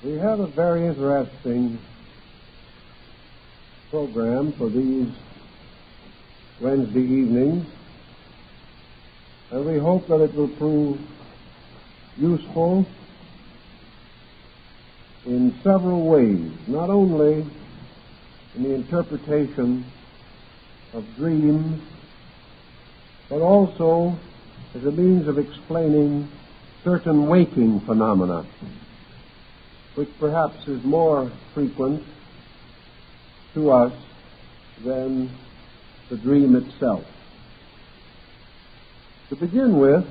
We have a very interesting program for these Wednesday evenings, and we hope that it will prove useful in several ways, not only in the interpretation of dreams, but also as a means of explaining certain waking phenomena, which perhaps is more frequent to us than the dream itself. To begin with,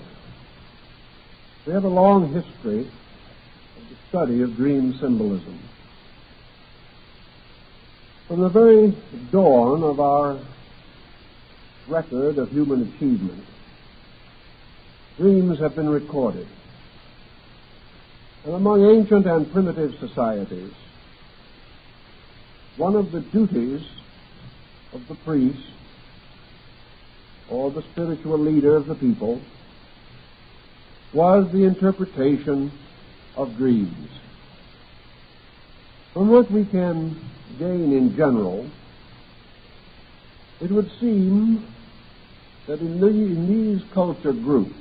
we have a long history of the study of dream symbolism. From the very dawn of our record of human achievement, dreams have been recorded. And among ancient and primitive societies, one of the duties of the priest or the spiritual leader of the people was the interpretation of dreams. From what we can gain in general, it would seem that in these culture groups,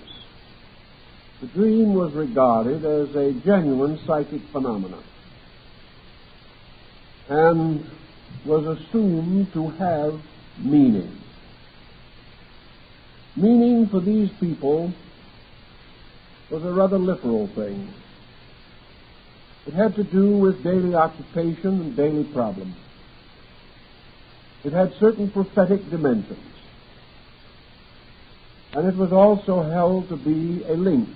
the dream was regarded as a genuine psychic phenomenon and was assumed to have meaning. Meaning for these people was a rather literal thing. It had to do with daily occupation and daily problems. It had certain prophetic dimensions. And it was also held to be a link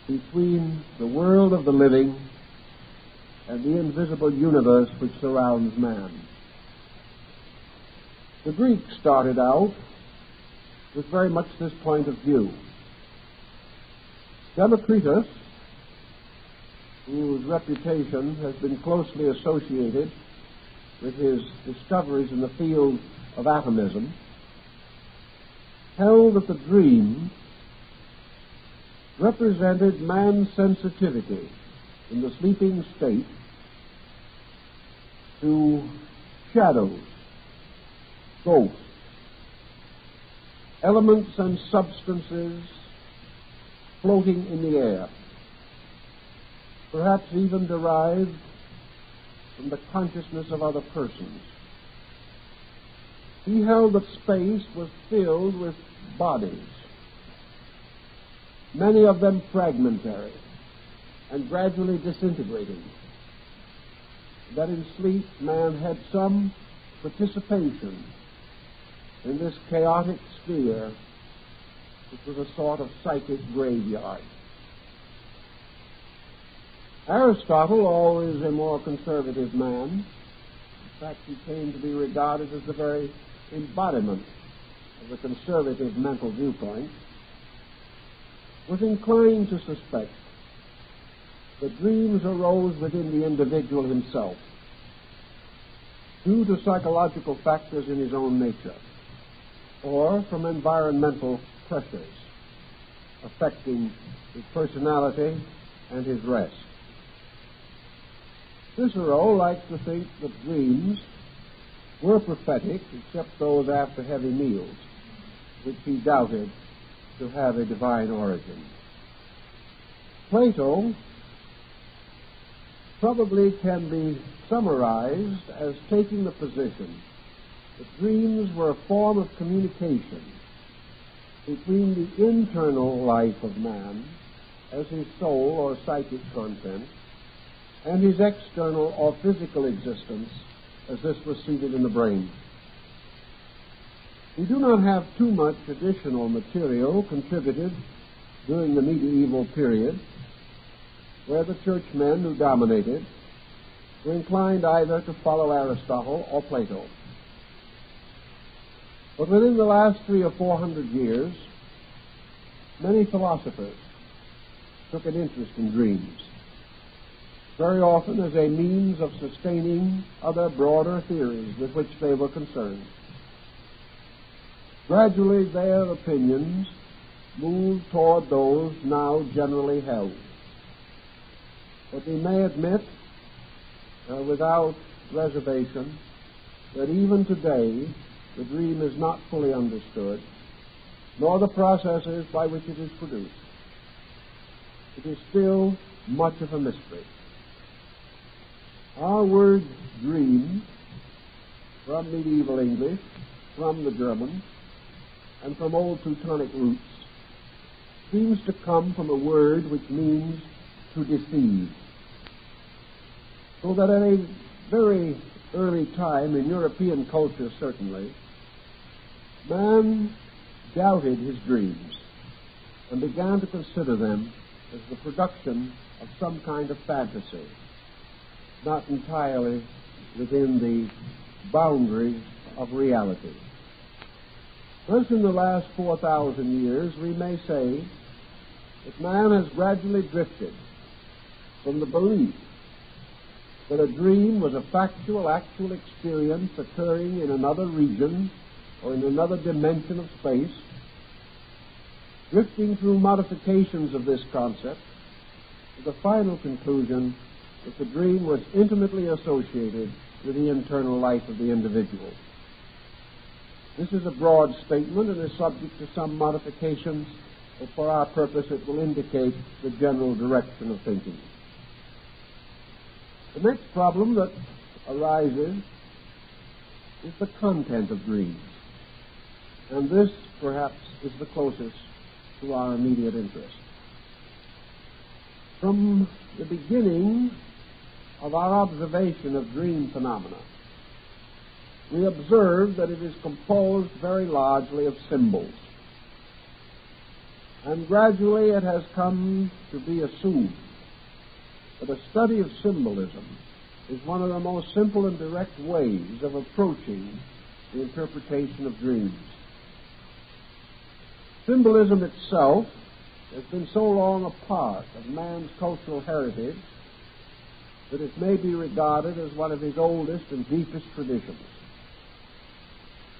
between the world of the living and the invisible universe which surrounds man. The Greeks started out with very much this point of view. Democritus, whose reputation has been closely associated with his discoveries in the field of atomism, held that the dream represented man's sensitivity in the sleeping state to shadows, ghosts, elements and substances floating in the air, perhaps even derived from the consciousness of other persons. He held that space was filled with bodies, many of them fragmentary and gradually disintegrating, that in sleep man had some participation in this chaotic sphere, which was a sort of psychic graveyard. Aristotle, always a more conservative man, in fact he came to be regarded as the very embodiment of the conservative mental viewpoint, was inclined to suspect that dreams arose within the individual himself due to psychological factors in his own nature or from environmental pressures affecting his personality and his rest. Cicero liked to think that dreams were prophetic, except those after heavy meals, which he doubted to have a divine origin. Plato probably can be summarized as taking the position that dreams were a form of communication between the internal life of man as his soul or psychic content and his external or physical existence as this was seated in the brain. We do not have too much additional material contributed during the medieval period, where the churchmen who dominated were inclined either to follow Aristotle or Plato. But within the last 300 or 400 years, many philosophers took an interest in dreams, very often as a means of sustaining other broader theories with which they were concerned. Gradually, their opinions moved toward those now generally held. But we may admit, without reservation, that even today the dream is not fully understood, nor the processes by which it is produced. It is still much of a mystery. Our word dream, from medieval English, from the German, and from old Teutonic roots, seems to come from a word which means to deceive. So that at a very early time, in European culture certainly, man doubted his dreams and began to consider them as the production of some kind of fantasy, not entirely within the boundaries of reality. Thus, in the last 4,000 years, we may say that man has gradually drifted from the belief that a dream was a factual, actual experience occurring in another region or in another dimension of space, drifting through modifications of this concept to the final conclusion that the dream was intimately associated with the internal life of the individual. This is a broad statement and is subject to some modifications, but for our purpose it will indicate the general direction of thinking. The next problem that arises is the content of dreams, and this, perhaps, is the closest to our immediate interest. From the beginning of our observation of dream phenomena, we observe that it is composed very largely of symbols, and gradually it has come to be assumed that a study of symbolism is one of the most simple and direct ways of approaching the interpretation of dreams. Symbolism itself has been so long a part of man's cultural heritage that it may be regarded as one of his oldest and deepest traditions.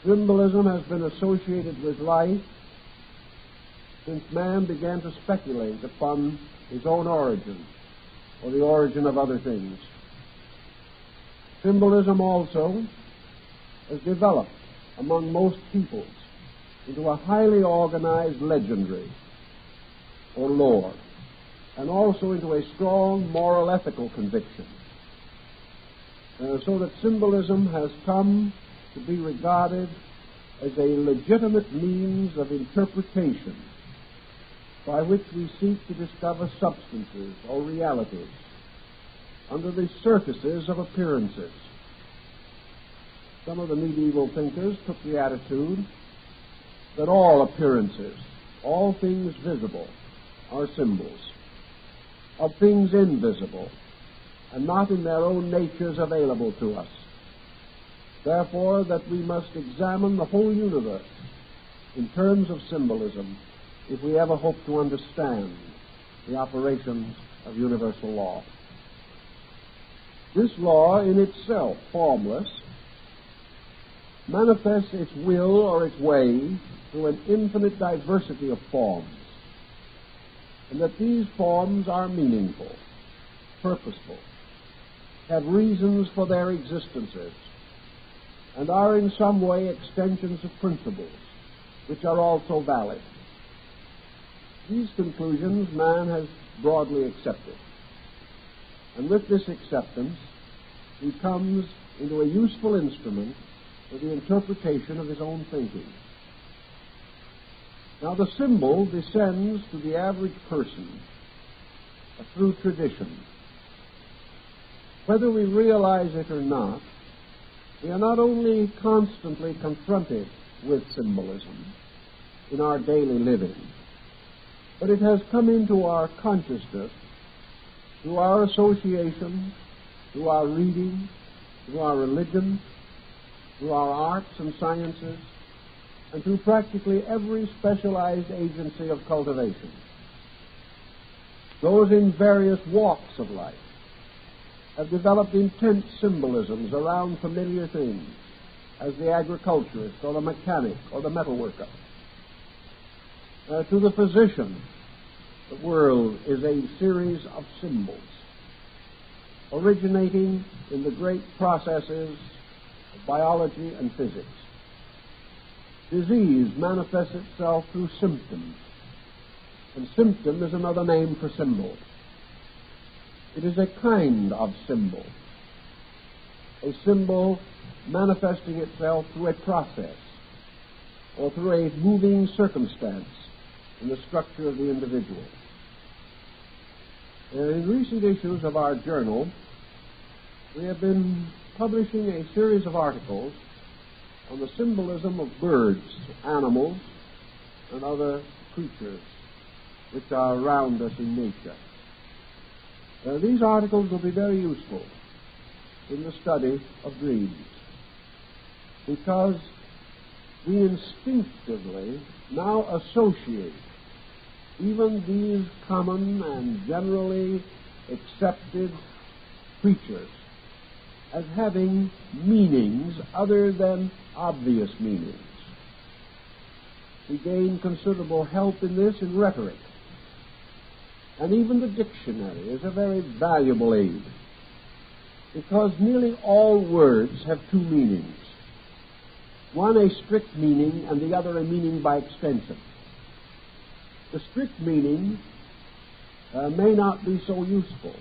Symbolism has been associated with life since man began to speculate upon his own origin or the origin of other things. Symbolism also has developed among most peoples into a highly organized legendary or lore, and also into a strong moral ethical conviction, so that symbolism has come to be regarded as a legitimate means of interpretation by which we seek to discover substances or realities under the surfaces of appearances. Some of the medieval thinkers took the attitude that all appearances, all things visible, are symbols of things invisible and not in their own natures available to us. Therefore, that we must examine the whole universe in terms of symbolism if we ever hope to understand the operations of universal law. This law, in itself formless, manifests its will or its way through an infinite diversity of forms, and that these forms are meaningful, purposeful, have reasons for their existences, and are in some way extensions of principles, which are also valid. These conclusions man has broadly accepted, and with this acceptance he comes into a useful instrument for the interpretation of his own thinking. Now, the symbol descends to the average person through tradition. Whether we realize it or not, we are not only constantly confronted with symbolism in our daily living, but it has come into our consciousness through our association, through our reading, through our religion, through our arts and sciences, and through practically every specialized agency of cultivation. Those in various walks of life have developed intense symbolisms around familiar things, as the agriculturist or the mechanic or the metal worker. To the physician, the world is a series of symbols, originating in the great processes of biology and physics. Disease manifests itself through symptoms, and symptom is another name for symbol. It is a kind of symbol, a symbol manifesting itself through a process or through a moving circumstance in the structure of the individual. In recent issues of our journal, we have been publishing a series of articles on the symbolism of birds, animals, and other creatures which are around us in nature. These articles will be very useful in the study of dreams, because we instinctively now associate even these common and generally accepted creatures as having meanings other than obvious meanings. We gain considerable help in this in rhetoric, and even the dictionary is a very valuable aid, because nearly all words have two meanings. One a strict meaning and the other a meaning by extension. The strict meaning may not be so useful,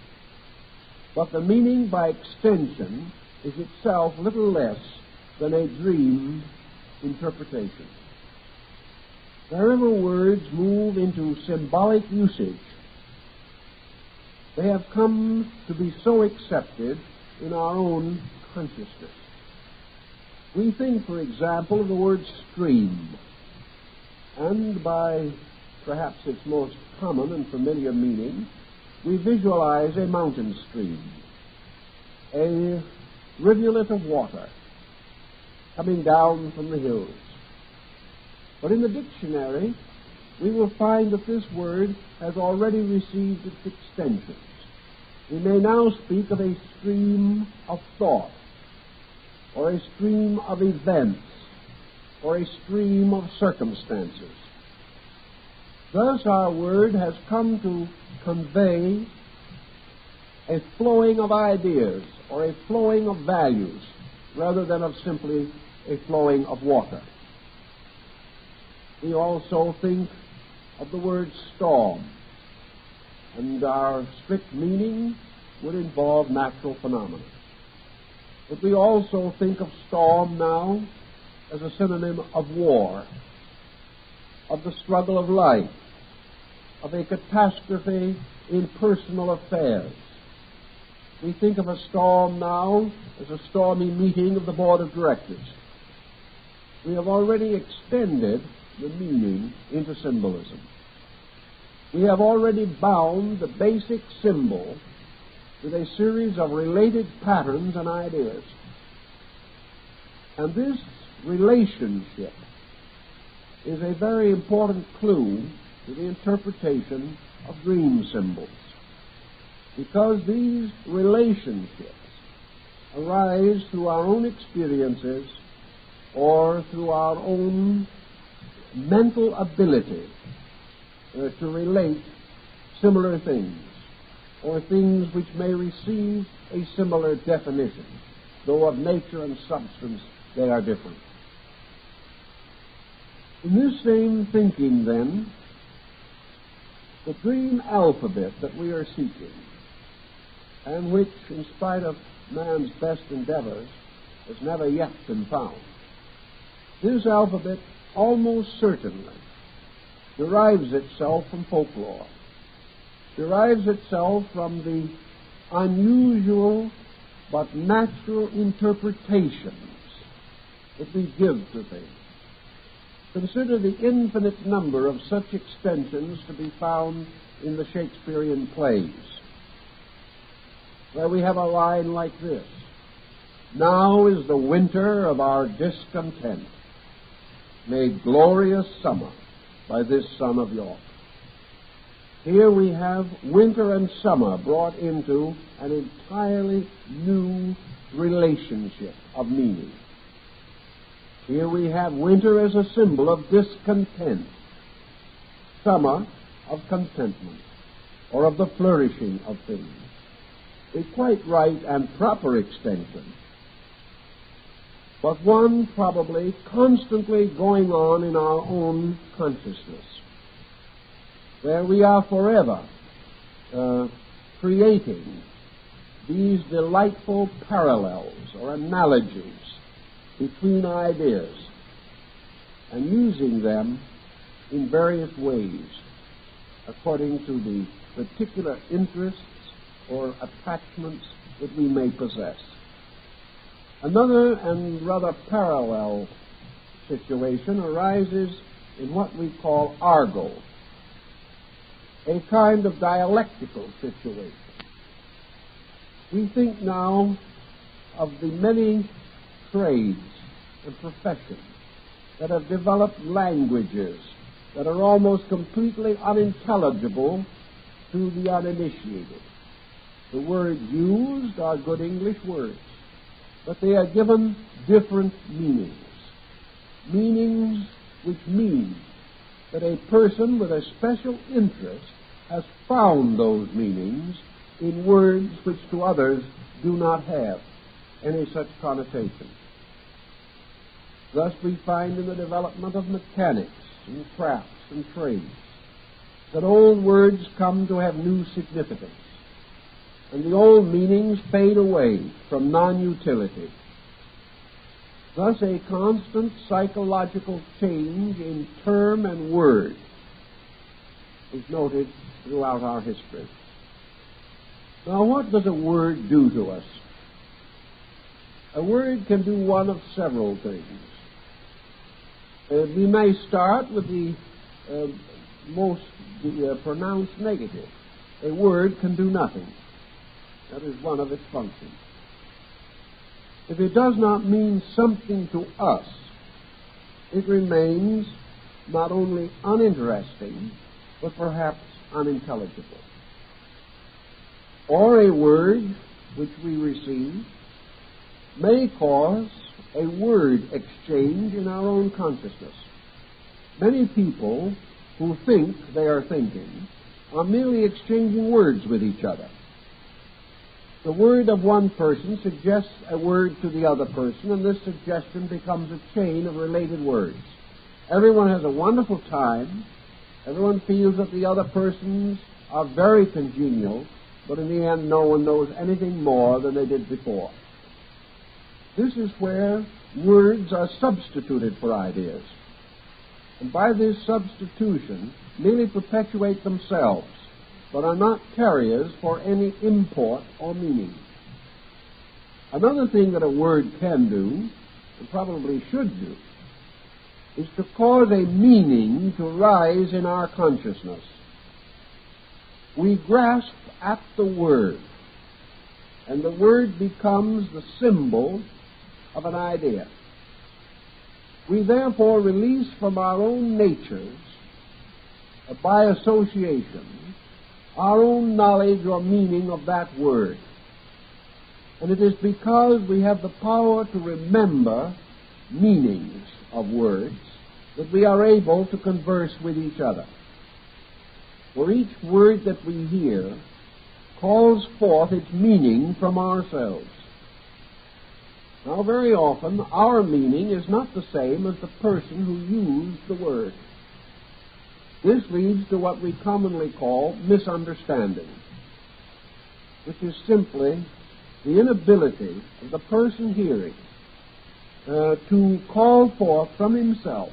but the meaning by extension is itself little less than a dream interpretation. Wherever words move into symbolic usage, they have come to be so accepted in our own consciousness. We think, for example, of the word stream, and by perhaps its most common and familiar meaning, we visualize a mountain stream, a rivulet of water coming down from the hills. But in the dictionary, we will find that this word has already received its extensions. We may now speak of a stream of thought, or a stream of events, or a stream of circumstances. Thus our word has come to convey a flowing of ideas, or a flowing of values, rather than of simply a flowing of water. We also think of the word storm, and our strict meaning would involve natural phenomena. But we also think of storm now as a synonym of war, of the struggle of life, of a catastrophe in personal affairs. We think of a storm now as a stormy meeting of the board of directors. We have already extended the meaning into symbolism. We have already bound the basic symbol with a series of related patterns and ideas. And this relationship is a very important clue to the interpretation of dream symbols, because these relationships arise through our own experiences or through our own mental ability to relate similar things, or things which may receive a similar definition, though of nature and substance they are different. In this same thinking, then, the dream alphabet that we are seeking, and which, in spite of man's best endeavors, has never yet been found, this alphabet almost certainly derives itself from folklore, derives itself from the unusual but natural interpretations that we give to things. Consider the infinite number of such extensions to be found in the Shakespearean plays, where we have a line like this: "Now is the winter of our discontent, made glorious summer by this son of York." Here we have winter and summer brought into an entirely new relationship of meaning. Here we have winter as a symbol of discontent, summer of contentment, or of the flourishing of things. a quite right and proper extension, but one probably constantly going on in our own consciousness, where we are forever creating these delightful parallels or analogies between ideas and using them in various ways according to the particular interests or attachments that we may possess. Another and rather parallel situation arises in what we call argot, a kind of dialectical situation. We think now of the many trades and professions that have developed languages that are almost completely unintelligible to the uninitiated. The words used are good English words, but they are given different meanings. Meanings which mean that a person with a special interest has found those meanings in words which to others do not have any such connotation. Thus we find in the development of mechanics and crafts and trades that old words come to have new significance, and the old meanings fade away from non-utility. Thus a constant psychological change in term and word is noted throughout our history. Now, what does a word do to us? A word can do one of several things. We may start with the most pronounced negative. A word can do nothing. That is one of its functions. If it does not mean something to us, it remains not only uninteresting, but perhaps unintelligible. Or a word which we receive may cause a word exchange in our own consciousness. Many people who think they are thinking are merely exchanging words with each other. The word of one person suggests a word to the other person, and this suggestion becomes a chain of related words. Everyone has a wonderful time. Everyone feels that the other persons are very congenial, but in the end no one knows anything more than they did before. This is where words are substituted for ideas, and by this substitution merely perpetuate themselves, but are not carriers for any import or meaning. Another thing that a word can do, and probably should do, is to cause a meaning to rise in our consciousness. We grasp at the word, and the word becomes the symbol of an idea. We therefore release from our own natures, by association, our own knowledge or meaning of that word. And it is because we have the power to remember meanings of words that we are able to converse with each other. For each word that we hear calls forth its meaning from ourselves. Now, very often, our meaning is not the same as the person who used the word. This leads to what we commonly call misunderstanding, which is simply the inability of the person hearing to call forth from himself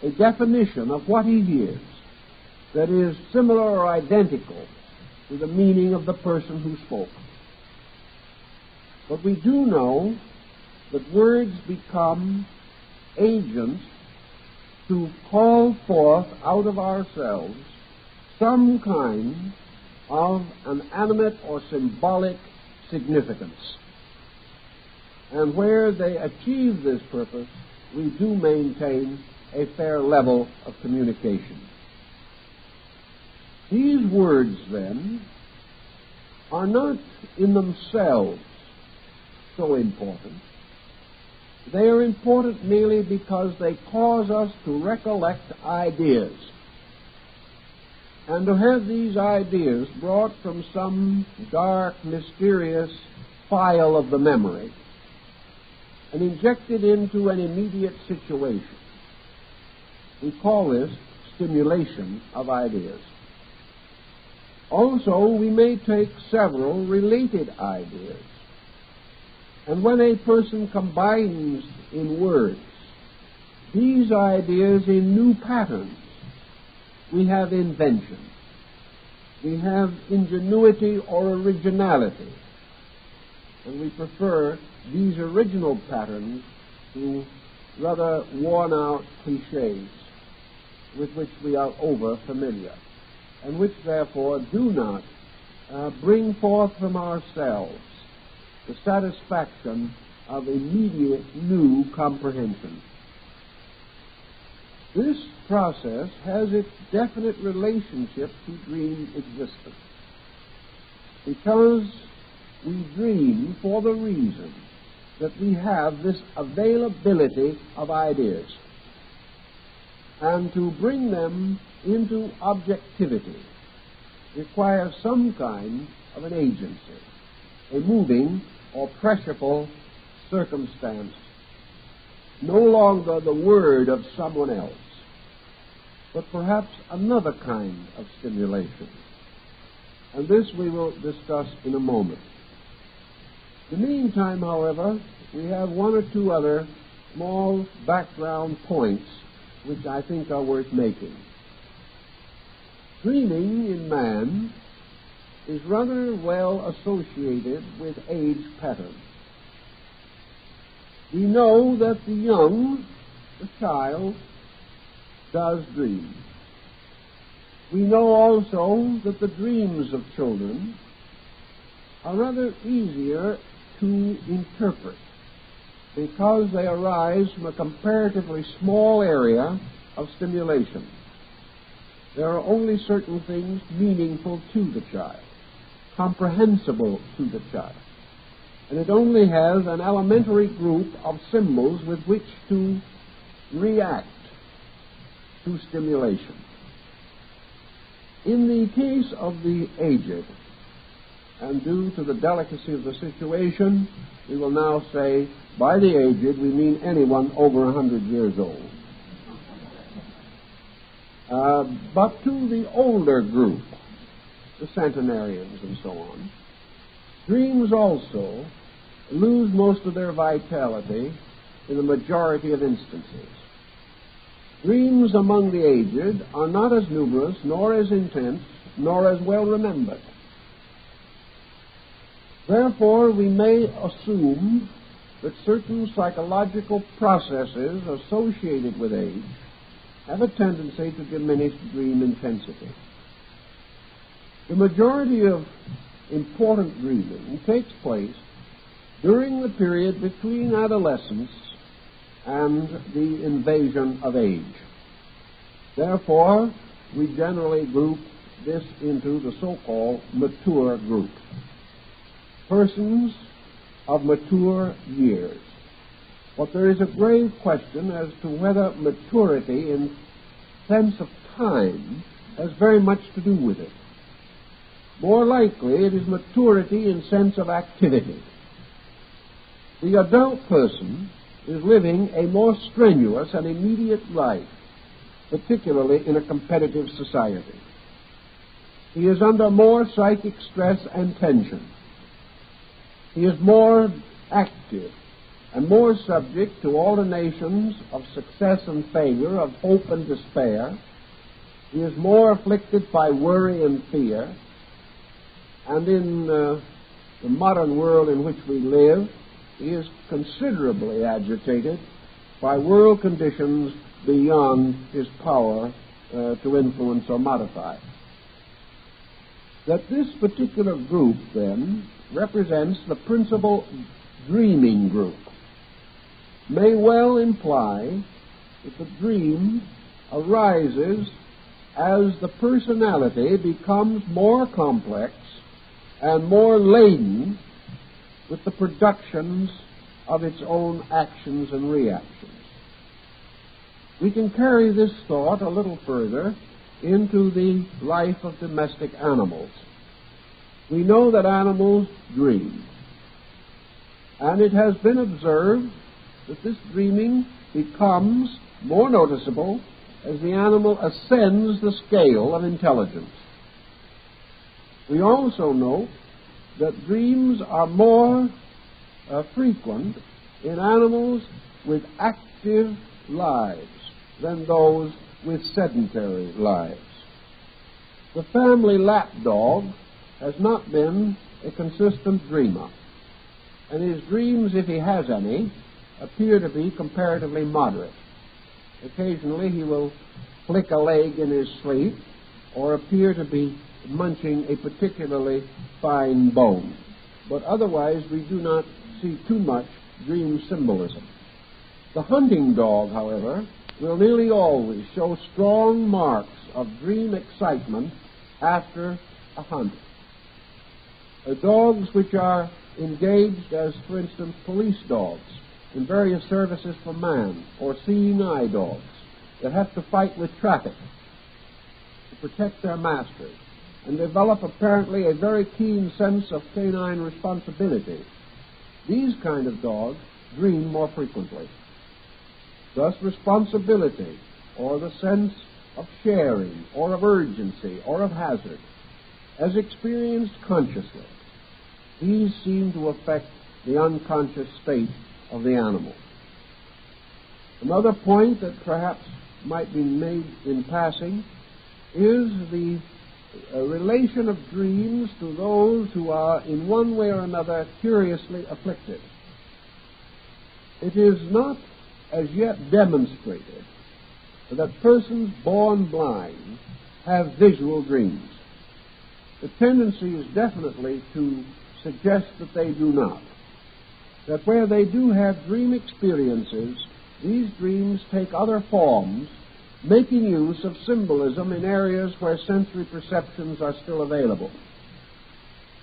a definition of what he hears that is similar or identical to the meaning of the person who spoke. But we do know that words become agents to call forth out of ourselves some kind of an animate or symbolic significance. And where they achieve this purpose, we do maintain a fair level of communication. These words, then, are not in themselves so important. They are important merely because they cause us to recollect ideas. and to have these ideas brought from some dark, mysterious file of the memory and injected into an immediate situation. We call this stimulation of ideas. Also, we may take several related ideas, and when a person combines in words these ideas in new patterns, we have invention. We have ingenuity or originality. And we prefer these original patterns to rather worn-out cliches with which we are over familiar, and which therefore do not bring forth from ourselves the satisfaction of immediate new comprehension. This process has its definite relationship to dream existence, because we dream for the reason that we have this availability of ideas, and to bring them into objectivity requires some kind of an agency, a moving or pressureful circumstance, no longer the word of someone else, but perhaps another kind of stimulation. And this we will discuss in a moment. In the meantime, however, we have one or two other small background points which I think are worth making. Dreaming in man is rather well associated with age patterns. We know that the young, the child, does dream. We know also that the dreams of children are rather easier to interpret because they arise from a comparatively small area of stimulation. There are only certain things meaningful to the child, comprehensible to the child, and it only has an elementary group of symbols with which to react to stimulation. In the case of the aged, and due to the delicacy of the situation, we will now say, by the aged, we mean anyone over 100 years old. But to the older group, the centenarians and so on, dreams also lose most of their vitality in the majority of instances. Dreams among the aged are not as numerous, nor as intense, nor as well remembered. Therefore, we may assume that certain psychological processes associated with age have a tendency to diminish dream intensity. The majority of important dreaming takes place during the period between adolescence and the invasion of age. Therefore, we generally group this into the so-called mature group. Persons of mature years. But there is a grave question as to whether maturity in sense of time has very much to do with it. More likely, it is maturity in sense of activity. The adult person is living a more strenuous and immediate life, particularly in a competitive society. He is under more psychic stress and tension. He is more active and more subject to alternations of success and failure, of hope and despair. He is more afflicted by worry and fear. And in the modern world in which we live, he is considerably agitated by world conditions beyond his power to influence or modify. That this particular group, then, represents the principal dreaming group may well imply that the dream arises as the personality becomes more complex and more laden with the productions of its own actions and reactions. We can carry this thought a little further into the life of domestic animals. We know that animals dream, and it has been observed that this dreaming becomes more noticeable as the animal ascends the scale of intelligence. We also note that dreams are more frequent in animals with active lives than those with sedentary lives. The family lapdog has not been a consistent dreamer, and his dreams, if he has any, appear to be comparatively moderate. Occasionally he will flick a leg in his sleep or appear to be munching a particularly fine bone. But otherwise we do not see too much dream symbolism. The hunting dog, however, will nearly always show strong marks of dream excitement after a hunt. Dogs which are engaged as, for instance, police dogs in various services for man, or seeing eye dogs that have to fight with traffic to protect their masters and develop apparently a very keen sense of canine responsibility. These kind of dogs dream more frequently. Thus, responsibility, or the sense of sharing, or of urgency, or of hazard, as experienced consciously, these seem to affect the unconscious state of the animal. Another point that perhaps might be made in passing is the relation of dreams to those who are in one way or another curiously afflicted. It is not as yet demonstrated that persons born blind have visual dreams. The tendency is definitely to suggest that they do not. That where they do have dream experiences, these dreams take other forms, making use of symbolism in areas where sensory perceptions are still available.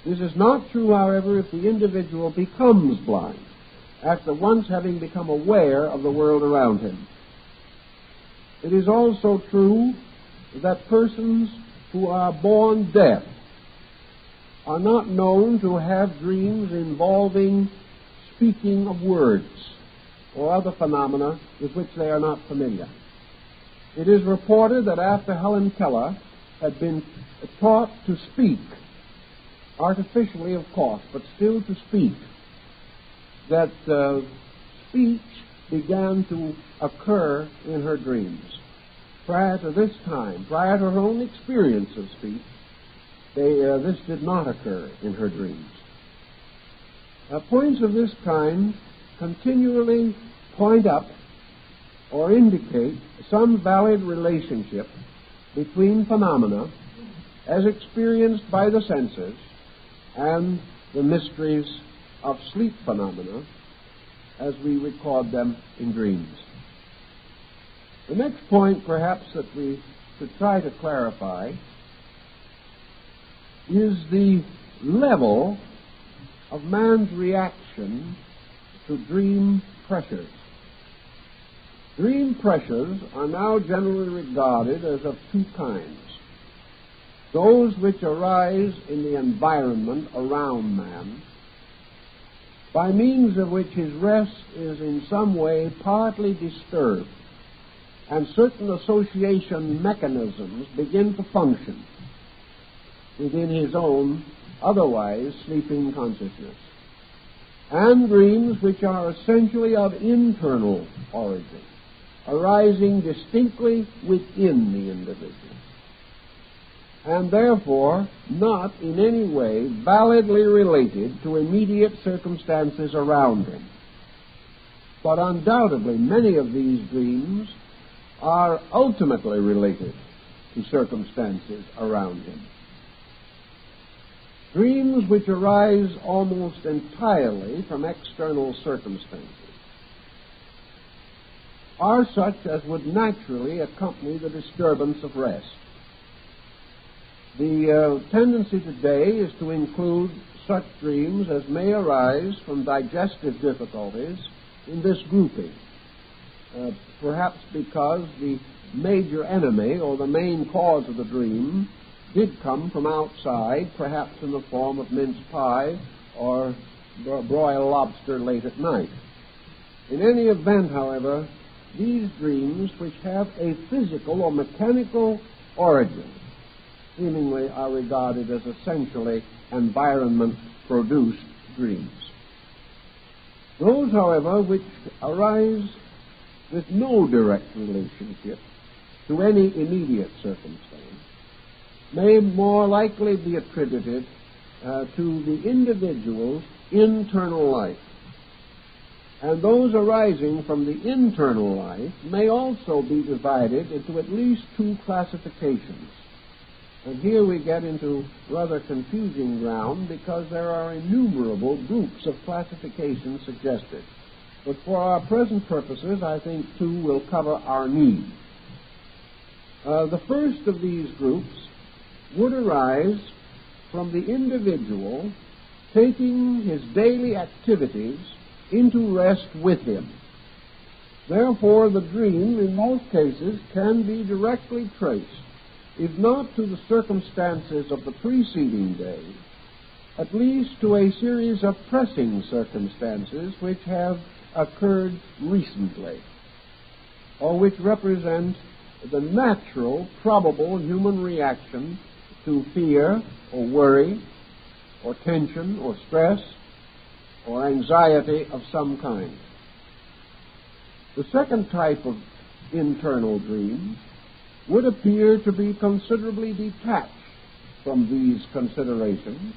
This is not true, however, if the individual becomes blind, after once having become aware of the world around him. It is also true that persons who are born deaf are not known to have dreams involving speaking of words or other phenomena with which they are not familiar. It is reported that after Helen Keller had been taught to speak, artificially of course, but still to speak, that speech began to occur in her dreams. Prior to this time, prior to her own experience of speech, this did not occur in her dreams. Points of this kind continually point up or indicate some valid relationship between phenomena as experienced by the senses and the mysteries of sleep phenomena as we record them in dreams. The next point, perhaps, that we should try to clarify is the level of man's reaction to dream pressures. Dream pressures are now generally regarded as of two kinds. Those which arise in the environment around man, by means of which his rest is in some way partly disturbed, and certain association mechanisms begin to function within his own otherwise sleeping consciousness, and dreams which are essentially of internal origin, arising distinctly within the individual, and therefore not in any way validly related to immediate circumstances around him. But undoubtedly many of these dreams are ultimately related to circumstances around him. Dreams which arise almost entirely from external circumstances are such as would naturally accompany the disturbance of rest. The tendency today is to include such dreams as may arise from digestive difficulties in this grouping. perhaps because the major enemy or the main cause of the dream did come from outside, perhaps in the form of mince pie or broiled lobster late at night. In any event, however, these dreams, which have a physical or mechanical origin, seemingly are regarded as essentially environment-produced dreams. Those, however, which arise with no direct relationship to any immediate circumstance may more likely be attributed to the individual's internal life. And those arising from the internal life may also be divided into at least two classifications. And here we get into rather confusing ground because there are innumerable groups of classifications suggested. But for our present purposes, I think two will cover our need. The first of these groups would arise from the individual taking his daily activities into rest with him. Therefore, the dream, in most cases, can be directly traced, if not to the circumstances of the preceding day, at least to a series of pressing circumstances which have occurred recently, or which represent the natural, probable human reaction to fear or worry or tension or stress or anxiety of some kind. The second type of internal dream would appear to be considerably detached from these considerations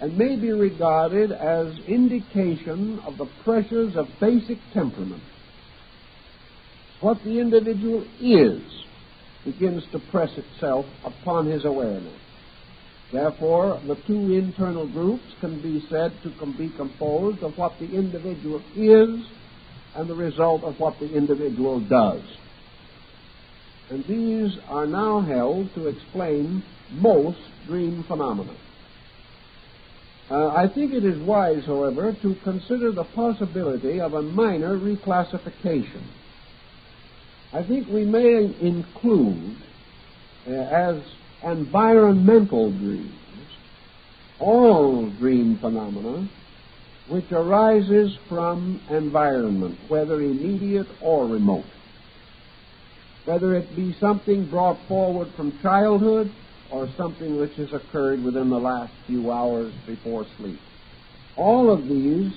and may be regarded as indication of the pressures of basic temperament. What the individual is begins to press itself upon his awareness. Therefore, the two internal groups can be said to be composed of what the individual is and the result of what the individual does. And these are now held to explain most dream phenomena. I think it is wise, however, to consider the possibility of a minor reclassification. I think we may include as environmental dreams all dream phenomena which arises from environment, whether immediate or remote, whether it be something brought forward from childhood or something which has occurred within the last few hours before sleep. All of these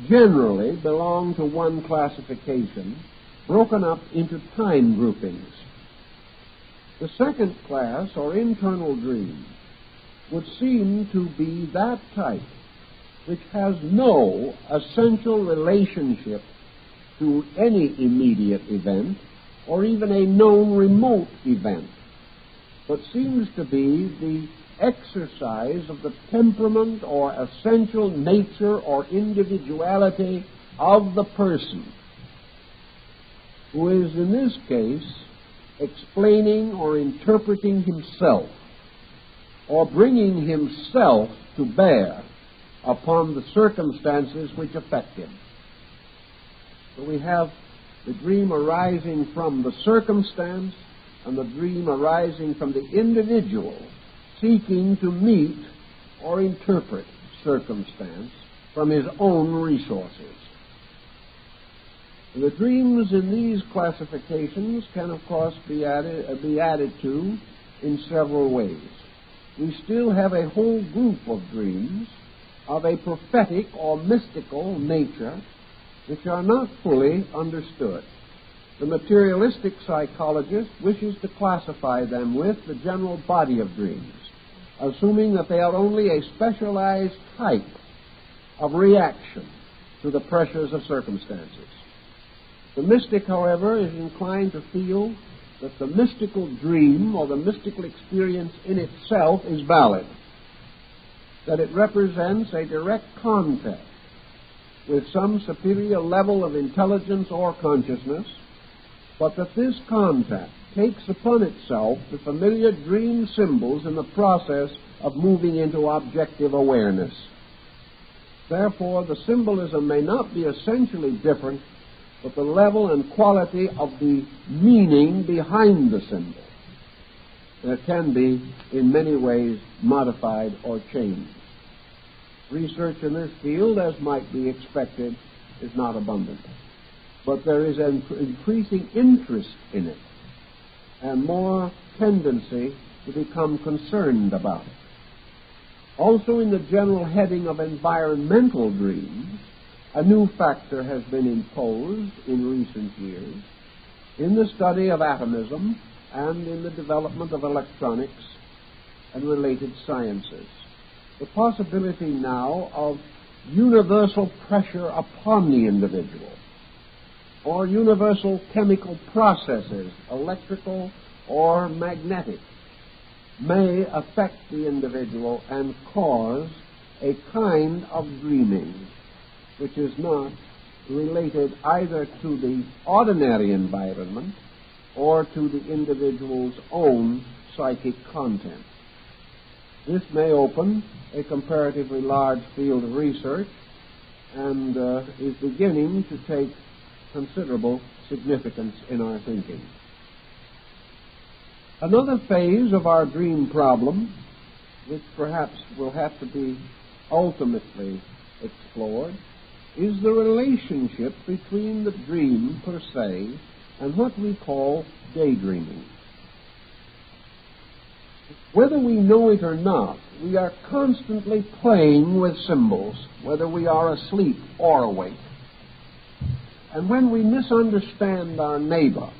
generally belong to one classification, broken up into time groupings. The second class, or internal dream, would seem to be that type which has no essential relationship to any immediate event or even a known remote event, but seems to be the exercise of the temperament or essential nature or individuality of the person, who is in this case explaining or interpreting himself or bringing himself to bear upon the circumstances which affect him. So we have the dream arising from the circumstance and the dream arising from the individual seeking to meet or interpret circumstance from his own resources. The dreams in these classifications can, of course, be added to in several ways. We still have a whole group of dreams of a prophetic or mystical nature which are not fully understood. The materialistic psychologist wishes to classify them with the general body of dreams, assuming that they are only a specialized type of reaction to the pressures of circumstances. The mystic, however, is inclined to feel that the mystical dream or the mystical experience in itself is valid, that it represents a direct contact with some superior level of intelligence or consciousness, but that this contact takes upon itself the familiar dream symbols in the process of moving into objective awareness. Therefore, the symbolism may not be essentially different but the level and quality of the meaning behind the symbol that can be in many ways modified or changed. Research in this field, as might be expected, is not abundant, but there is an increasing interest in it and more tendency to become concerned about it. Also, in the general heading of environmental dreams, a new factor has been imposed in recent years in the study of atomism and in the development of electronics and related sciences. The possibility now of universal pressure upon the individual, or universal chemical processes, electrical or magnetic, may affect the individual and cause a kind of dreaming which is not related either to the ordinary environment or to the individual's own psychic content. This may open a comparatively large field of research and is beginning to take considerable significance in our thinking. Another phase of our dream problem, which perhaps will have to be ultimately explored, is the relationship between the dream per se and what we call daydreaming. Whether we know it or not, we are constantly playing with symbols, whether we are asleep or awake. And when we misunderstand our neighbor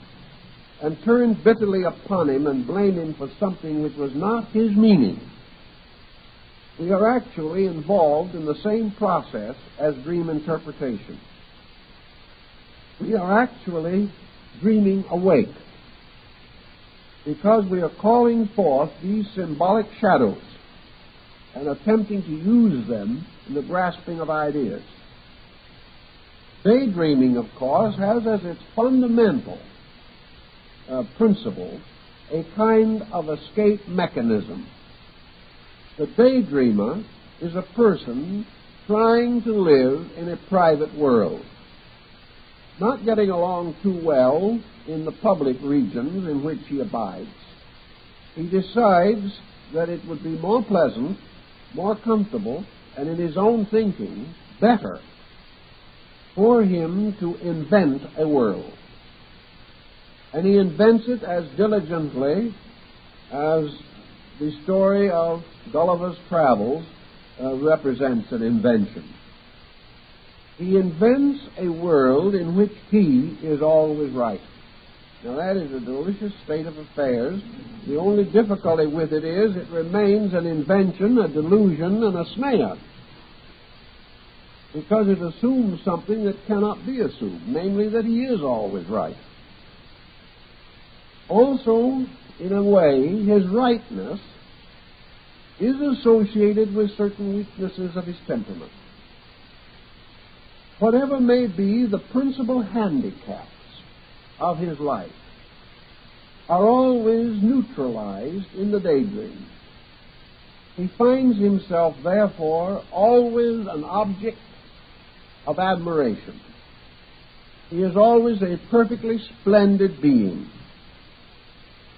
and turn bitterly upon him and blame him for something which was not his meaning, we are actually involved in the same process as dream interpretation. We are actually dreaming awake because we are calling forth these symbolic shadows and attempting to use them in the grasping of ideas. Daydreaming, of course, has as its fundamental principle a kind of escape mechanism. The daydreamer is a person trying to live in a private world, not getting along too well in the public regions in which he abides. He decides that it would be more pleasant, more comfortable, and in his own thinking, better for him to invent a world. And he invents it as diligently as the story of Gulliver's Travels represents an invention. He invents a world in which he is always right. Now that is a delicious state of affairs. The only difficulty with it is it remains an invention, a delusion, and a snare, because it assumes something that cannot be assumed, namely that he is always right. Also, in a way, his rightness is associated with certain weaknesses of his temperament. Whatever may be the principal handicaps of his life are always neutralized in the daydream. He finds himself, therefore, always an object of admiration. He is always a perfectly splendid being.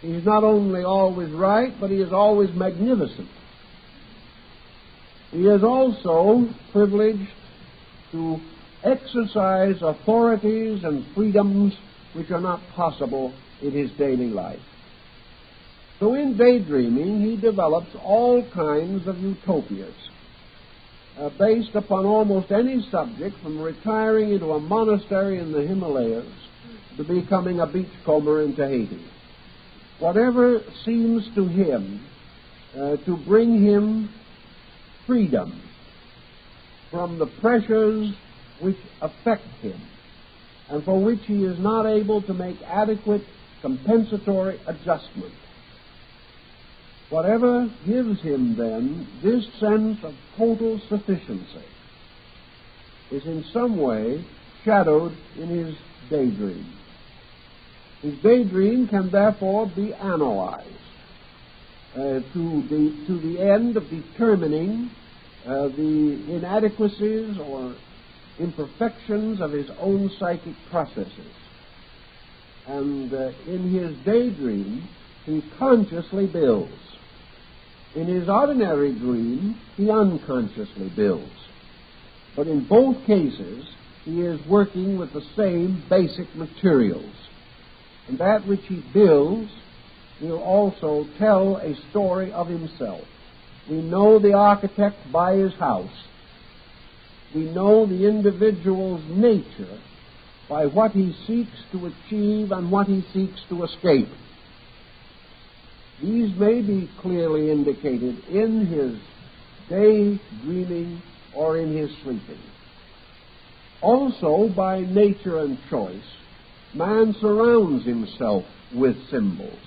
He is not only always right, but he is always magnificent. He is also privileged to exercise authorities and freedoms which are not possible in his daily life. So in daydreaming, he develops all kinds of utopias based upon almost any subject, from retiring into a monastery in the Himalayas to becoming a beachcomber in Tahiti. Whatever seems to him to bring him freedom from the pressures which affect him and for which he is not able to make adequate compensatory adjustment. Whatever gives him then this sense of total sufficiency is in some way shadowed in his daydream. His daydream can therefore be analyzed to the end of determining the inadequacies or imperfections of his own psychic processes. And in his daydream, he consciously builds. In his ordinary dream, he unconsciously builds. But in both cases, he is working with the same basic materials. And that which he builds will also tell a story of himself. We know the architect by his house. We know the individual's nature by what he seeks to achieve and what he seeks to escape. These may be clearly indicated in his daydreaming or in his sleeping. Also, by nature and choice, man surrounds himself with symbols.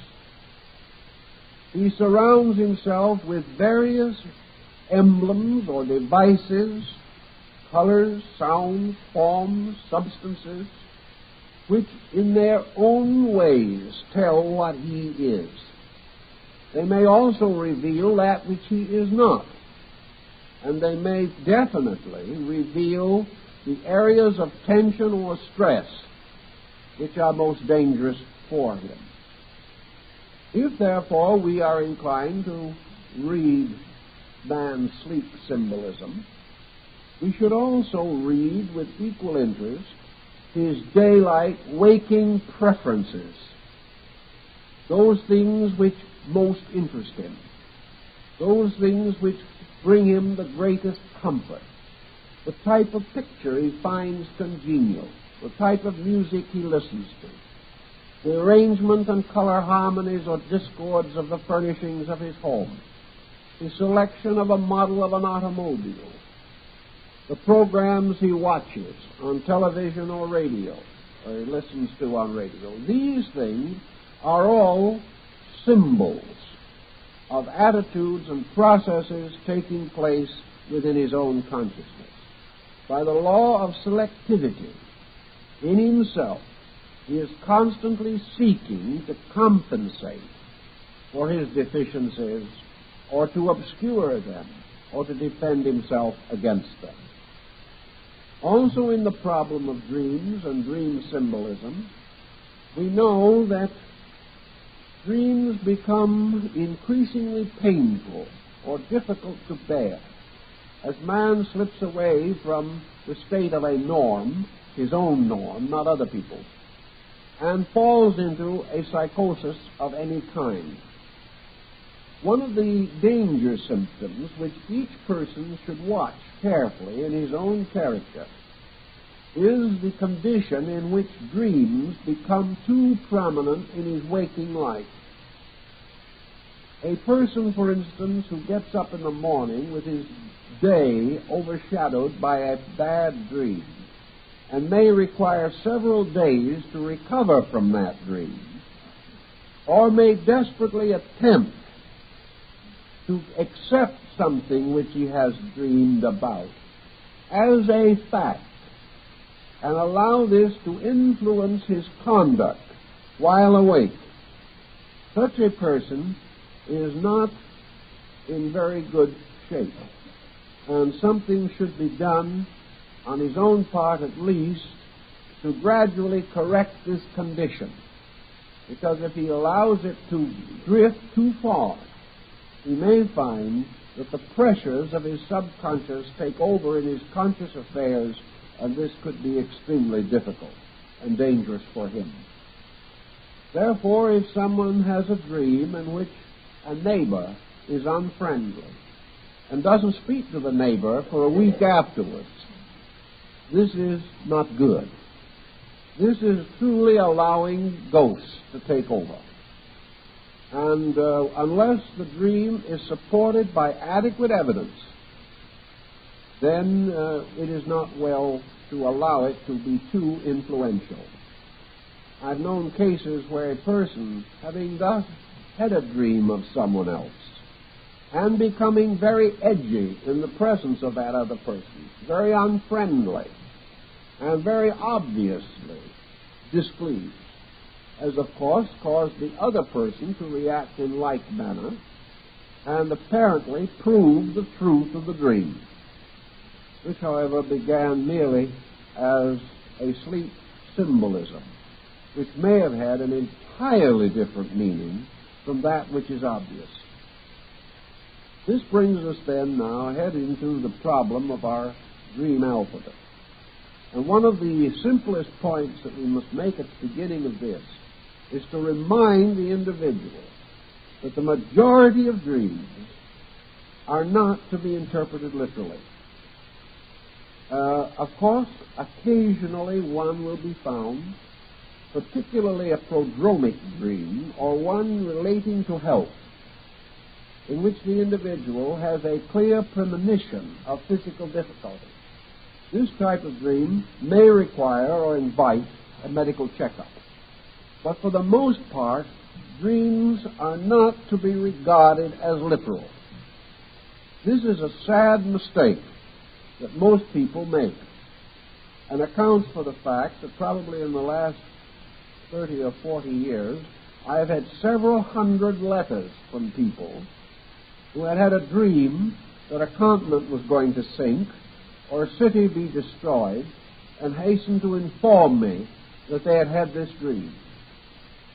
He surrounds himself with various emblems or devices, colors, sounds, forms, substances, which in their own ways tell what he is. They may also reveal that which he is not, and they may definitely reveal the areas of tension or stress which are most dangerous for him. If, therefore, we are inclined to read man's sleep symbolism, we should also read with equal interest his daylight waking preferences, those things which most interest him, those things which bring him the greatest comfort, the type of picture he finds congenial, the type of music he listens to, the arrangement and color harmonies or discords of the furnishings of his home, the selection of a model of an automobile, the programs he watches on television or radio, or he listens to on radio. These things are all symbols of attitudes and processes taking place within his own consciousness. By the law of selectivity in himself, he is constantly seeking to compensate for his deficiencies or to obscure them or to defend himself against them. Also in the problem of dreams and dream symbolism, we know that dreams become increasingly painful or difficult to bear as man slips away from the state of a norm, his own norm, not other people's, and falls into a psychosis of any kind. One of the danger symptoms which each person should watch carefully in his own character is the condition in which dreams become too prominent in his waking life. A person, for instance, who gets up in the morning with his day overshadowed by a bad dream and may require several days to recover from that dream, or may desperately attempt to accept something which he has dreamed about as a fact and allow this to influence his conduct while awake. Such a person is not in very good shape, and something should be done on his own part at least to gradually correct this condition, because if he allows it to drift too far, he may find that the pressures of his subconscious take over in his conscious affairs, and this could be extremely difficult and dangerous for him. Therefore, if someone has a dream in which a neighbor is unfriendly and doesn't speak to the neighbor for a week afterwards, this is not good. This is truly allowing ghosts to take over. And unless the dream is supported by adequate evidence, then it is not well to allow it to be too influential. I've known cases where a person, having thus had a dream of someone else, and becoming very edgy in the presence of that other person, very unfriendly, and very obviously displeased, has of course caused the other person to react in like manner, and apparently proved the truth of the dream. which, however, began merely as a sleep symbolism, which may have had an entirely different meaning from that which is obvious. This brings us then now ahead into the problem of our dream alphabet. And one of the simplest points that we must make at the beginning of this is to remind the individual that the majority of dreams are not to be interpreted literally. Of course, occasionally one will be found, particularly a prodromic dream or one relating to health, in which the individual has a clear premonition of physical difficulty. This type of dream may require or invite a medical checkup. But for the most part, dreams are not to be regarded as literal. This is a sad mistake that most people make, and accounts for the fact that probably in the last 30 or 40 years, I have had several hundred letters from people who had had a dream that a continent was going to sink or a city be destroyed, and hastened to inform me that they had had this dream.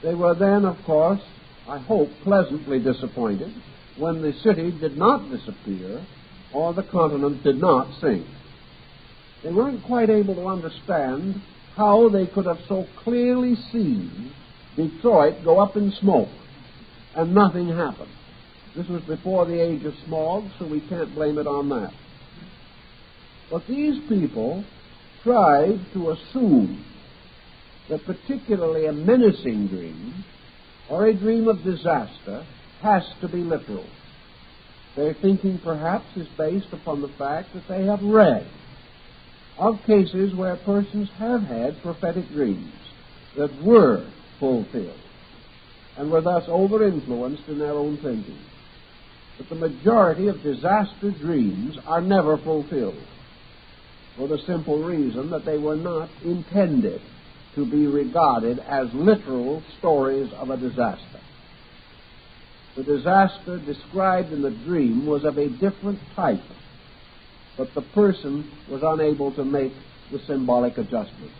They were then, of course, I hope, pleasantly disappointed when the city did not disappear or the continent did not sink. They weren't quite able to understand how they could have so clearly seen Detroit go up in smoke and nothing happened. This was before the age of smog, so we can't blame it on that. But these people tried to assume that particularly a menacing dream or a dream of disaster has to be literal. Their thinking perhaps is based upon the fact that they have read of cases where persons have had prophetic dreams that were fulfilled and were thus over-influenced in their own thinking. But the majority of disaster dreams are never fulfilled for the simple reason that they were not intended to be regarded as literal stories of a disaster. The disaster described in the dream was of a different type, but the person was unable to make the symbolic adjustment.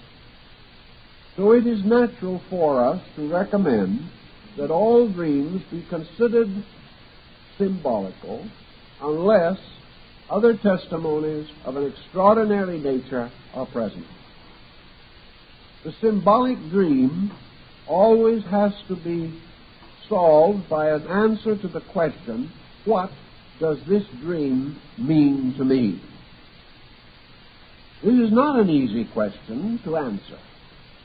So it is natural for us to recommend that all dreams be considered symbolical unless other testimonies of an extraordinary nature are present. The symbolic dream always has to be solved by an answer to the question, what does this dream mean to me? This is not an easy question to answer,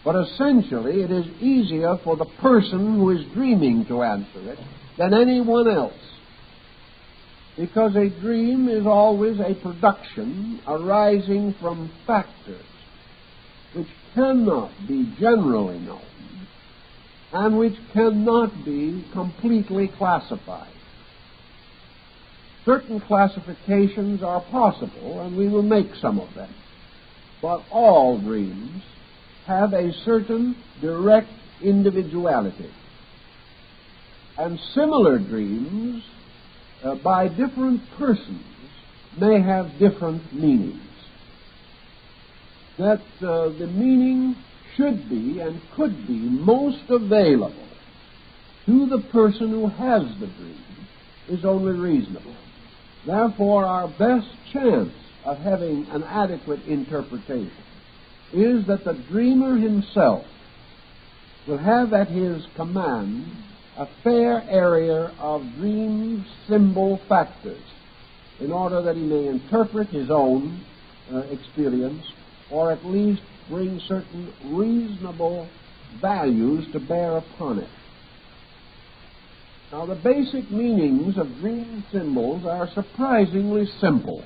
but essentially it is easier for the person who is dreaming to answer it than anyone else, because a dream is always a production arising from factors which cannot be generally known and which cannot be completely classified. Certain classifications are possible, and we will make some of them, but all dreams have a certain direct individuality. And similar dreams by different persons may have different meanings. That the meaning should be and could be most available to the person who has the dream is only reasonable. Therefore, our best chance of having an adequate interpretation is that the dreamer himself will have at his command a fair area of dream symbol factors in order that he may interpret his own experience, or at least bring certain reasonable values to bear upon it. Now, the basic meanings of dream symbols are surprisingly simple,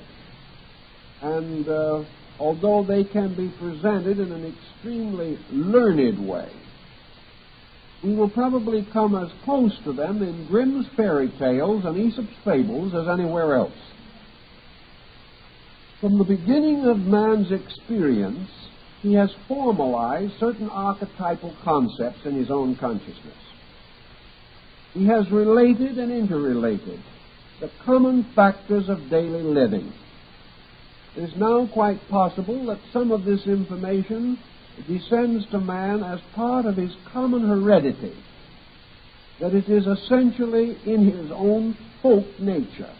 and although they can be presented in an extremely learned way, we will probably come as close to them in Grimm's fairy tales and Aesop's fables as anywhere else. From the beginning of man's experience, he has formalized certain archetypal concepts in his own consciousness. He has related and interrelated the common factors of daily living It is now quite possible that some of this information descends to man as part of his common heredity, that it is essentially in his own folk nature.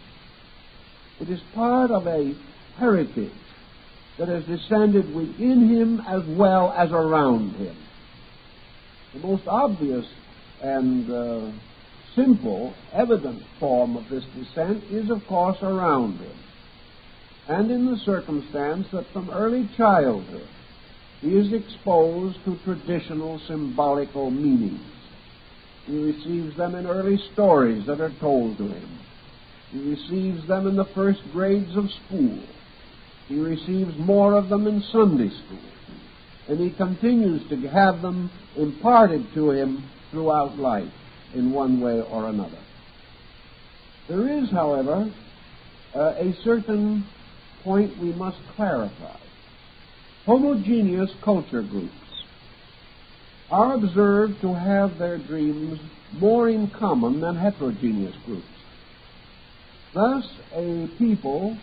It is part of a heritage that has descended within him as well as around him. The most obvious and simple, evident form of this descent is, of course, around him, and in the circumstance that from early childhood he is exposed to traditional symbolical meanings. He receives them in early stories that are told to him. He receives them in the first grades of school. He receives more of them in Sunday school. And he continues to have them imparted to him throughout life in one way or another. There is, however, a certain point we must clarify. Homogeneous culture groups are observed to have their dreams more in common than heterogeneous groups. Thus, a people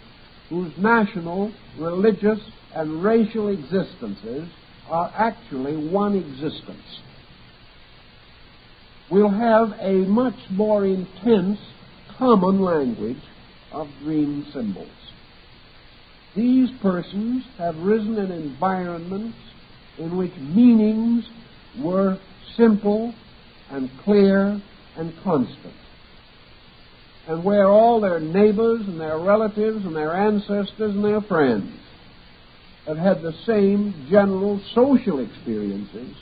whose national, religious, and racial existences are actually one existence will have a much more intense common language of dream symbols. These persons have risen in environments in which meanings were simple and clear and constant, and where all their neighbors and their relatives and their ancestors and their friends have had the same general social experiences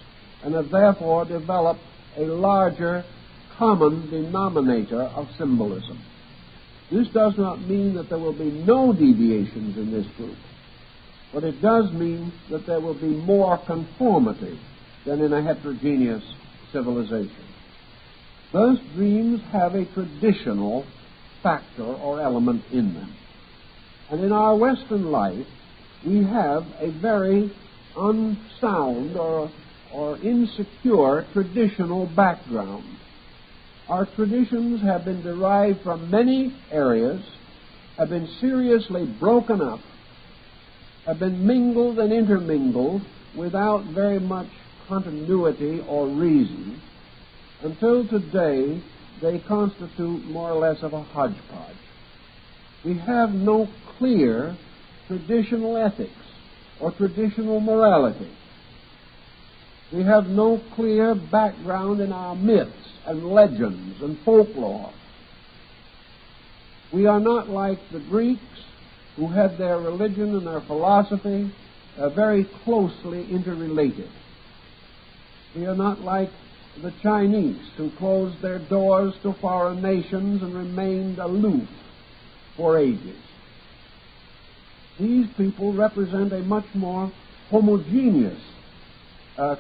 and have therefore developed a larger common denominator of symbolism. This does not mean that there will be no deviations in this group, but it does mean that there will be more conformity than in a heterogeneous civilization. Thus, dreams have a traditional factor or element in them. And in our Western life, we have a very unsound or insecure traditional background. Our traditions have been derived from many areas, have been seriously broken up, have been mingled and intermingled without very much continuity or reason, until today they constitute more or less of a hodgepodge. We have no clear traditional ethics or traditional morality. We have no clear background in our myths and legends and folklore. We are not like the Greeks, who had their religion and their philosophy very closely interrelated. We are not like the Chinese, who closed their doors to foreign nations and remained aloof for ages. These people represent a much more homogeneous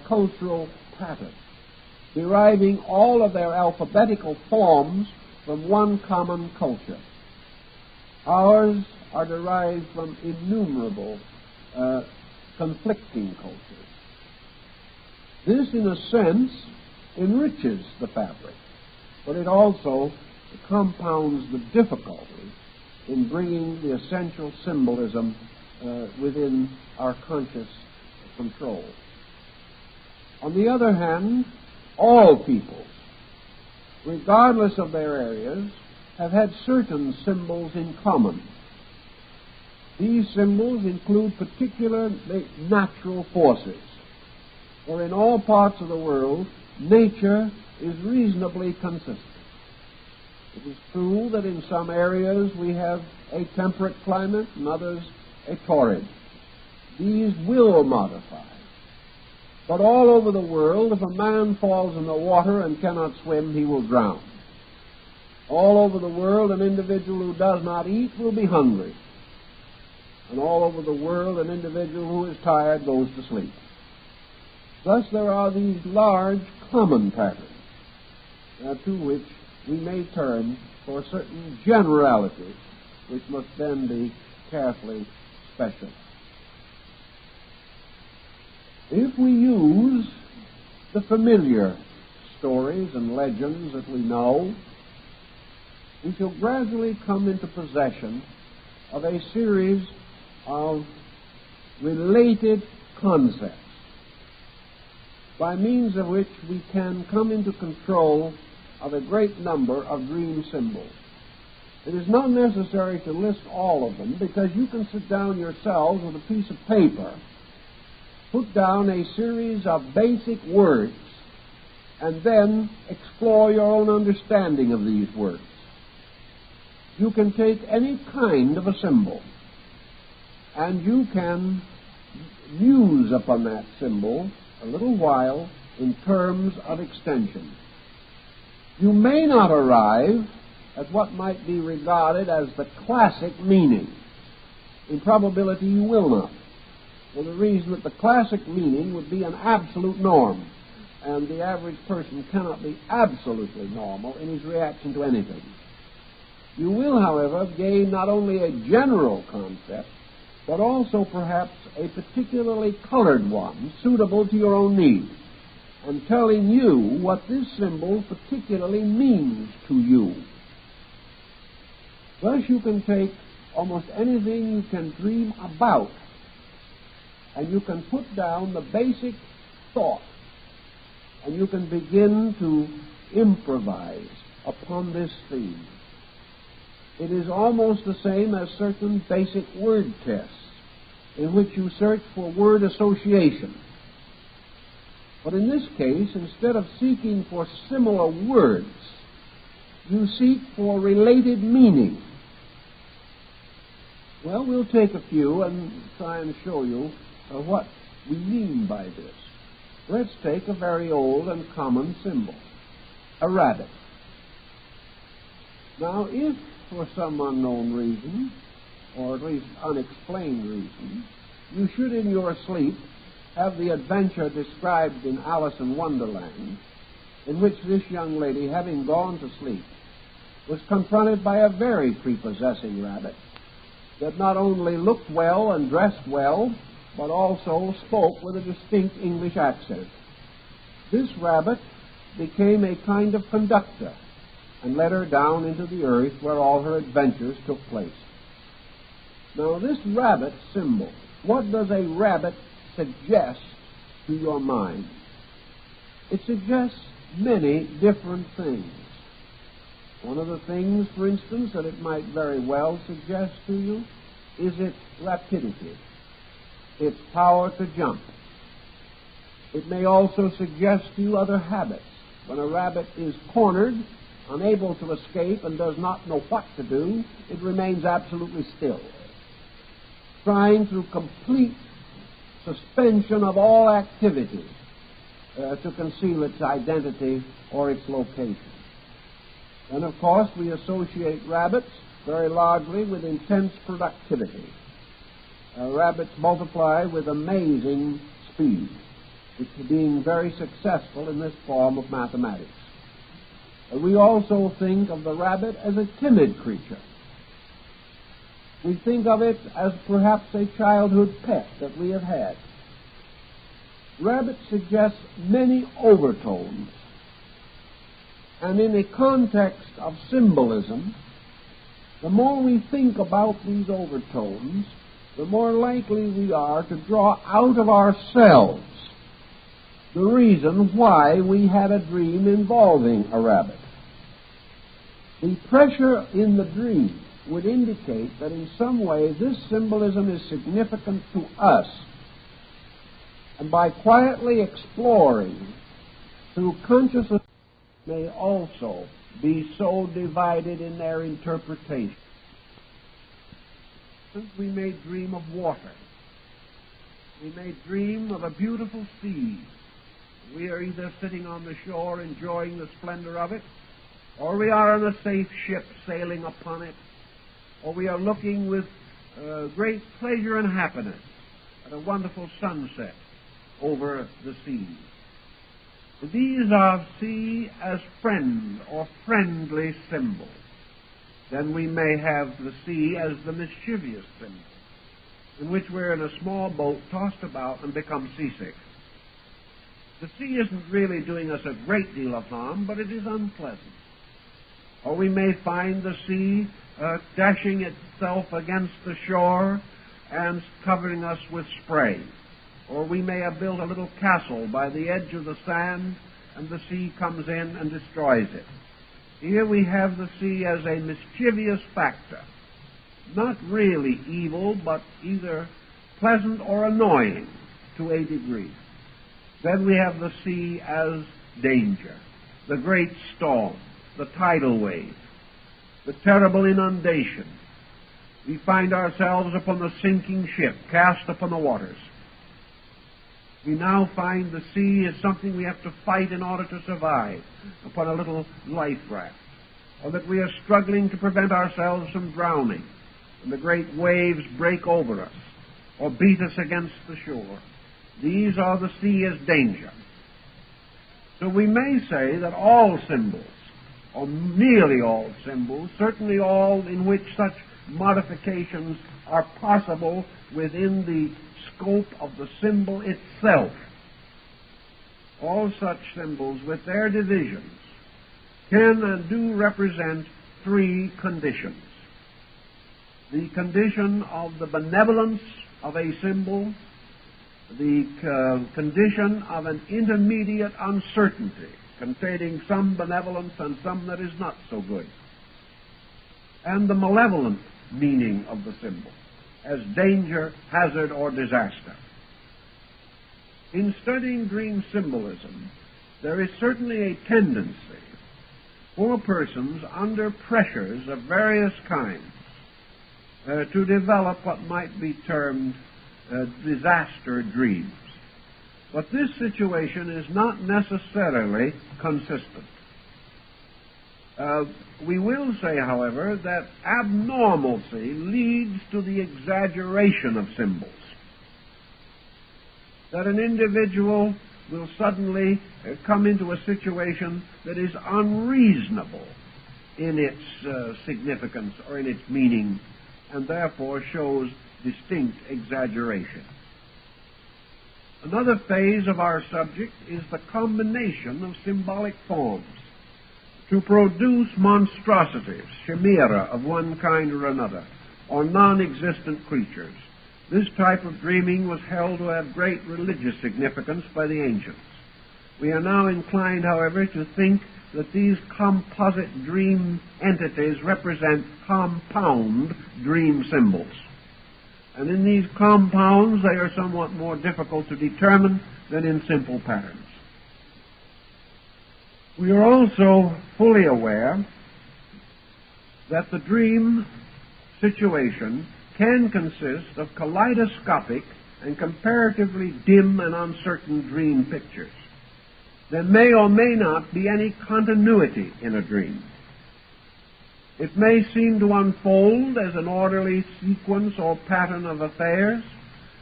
cultural pattern, deriving all of their alphabetical forms from one common culture. Ours are derived from innumerable conflicting cultures. This, in a sense, enriches the fabric, but it also compounds the difficulty in bringing the essential symbolism within our conscious control. On the other hand, all peoples, regardless of their areas, have had certain symbols in common. These symbols include particular natural forces, for in all parts of the world, nature is reasonably consistent. It is true that in some areas we have a temperate climate, and others a torrid. These will modify. But all over the world, if a man falls in the water and cannot swim, he will drown. All over the world, an individual who does not eat will be hungry. And all over the world, an individual who is tired goes to sleep. Thus, there are these large common patterns to which we may turn for certain generalities, which must then be carefully special. If we use the familiar stories and legends that we know, we shall gradually come into possession of a series of related concepts by means of which we can come into control of a great number of dream symbols. It is not necessary to list all of them, because you can sit down yourselves with a piece of paper, put down a series of basic words, and then explore your own understanding of these words. You can take any kind of a symbol, and you can muse upon that symbol a little while in terms of extension. You may not arrive at what might be regarded as the classic meaning. In probability, you will not, for the reason that the classic meaning would be an absolute norm, and the average person cannot be absolutely normal in his reaction to anything. You will, however, gain not only a general concept, but also perhaps a particularly colored one, suitable to your own needs, and telling you what this symbol particularly means to you. Thus you can take almost anything you can dream about, and you can put down the basic thought, and you can begin to improvise upon this theme. It is almost the same as certain basic word tests in which you search for word association. But in this case, instead of seeking for similar words, you seek for related meaning. Well, we'll take a few and try and show you what we mean by this. Let's take a very old and common symbol, a rabbit. Now, if for some unknown reason, or at least unexplained reason, you should in your sleep have the adventure described in Alice in Wonderland, in which this young lady, having gone to sleep, was confronted by a very prepossessing rabbit that not only looked well and dressed well, but also spoke with a distinct English accent. This rabbit became a kind of conductor and led her down into the earth where all her adventures took place. Now, this rabbit symbol, what does a rabbit suggest to your mind? It suggests many different things. One of the things, for instance, that it might very well suggest to you is its rapidity, its power to jump. It may also suggest to you other habits. When a rabbit is cornered, unable to escape, and does not know what to do, it remains absolutely still, trying through complete suspension of all activity to conceal its identity or its location. And of course, we associate rabbits very largely with intense productivity. Rabbits multiply with amazing speed, being very successful in this form of mathematics. We also think of the rabbit as a timid creature. We think of it as perhaps a childhood pet that we have had. Rabbit suggests many overtones, and in a context of symbolism, the more we think about these overtones, the more likely we are to draw out of ourselves the reason why we had a dream involving a rabbit. The pressure in the dream would indicate that in some way this symbolism is significant to us. And by quietly exploring through consciousness, may also be so divided in their interpretation. We may dream of water. We may dream of a beautiful sea. We are either sitting on the shore enjoying the splendor of it, or we are on a safe ship sailing upon it, or we are looking with great pleasure and happiness at a wonderful sunset over the sea. These are seen as friend or friendly symbols. Then we may have the sea as the mischievous symbol, in which we're in a small boat tossed about and become seasick. The sea isn't really doing us a great deal of harm, but it is unpleasant. Or we may find the sea dashing itself against the shore and covering us with spray. Or we may have built a little castle by the edge of the sand, and the sea comes in and destroys it. Here we have the sea as a mischievous factor, not really evil, but either pleasant or annoying to a degree. Then we have the sea as danger, the great storm, the tidal wave, the terrible inundation. We find ourselves upon the sinking ship, cast upon the waters. We now find the sea is something we have to fight in order to survive upon a little life raft, or that we are struggling to prevent ourselves from drowning, and the great waves break over us or beat us against the shore. These are the sea as danger. So we may say that all symbols, or nearly all symbols, certainly all in which such modifications are possible within the scope of the symbol itself, all such symbols with their divisions can and do represent three conditions. The condition of the benevolence of a symbol, the condition of an intermediate uncertainty containing some benevolence and some that is not so good, and the malevolent meaning of the symbol as danger, hazard, or disaster. In studying dream symbolism, there is certainly a tendency for persons under pressures of various kinds to develop what might be termed disaster dreams. But this situation is not necessarily consistent. We will say, however, that abnormalcy leads to the exaggeration of symbols. That an individual will suddenly come into a situation that is unreasonable in its significance or in its meaning, and therefore shows distinct exaggeration. Another phase of our subject is the combination of symbolic forms to produce monstrosities, chimera of one kind or another, or non-existent creatures. This type of dreaming was held to have great religious significance by the ancients. We are now inclined, however, to think that these composite dream entities represent compound dream symbols. And in these compounds, they are somewhat more difficult to determine than in simple patterns. We are also fully aware that the dream situation can consist of kaleidoscopic and comparatively dim and uncertain dream pictures. There may or may not be any continuity in a dream. It may seem to unfold as an orderly sequence or pattern of affairs,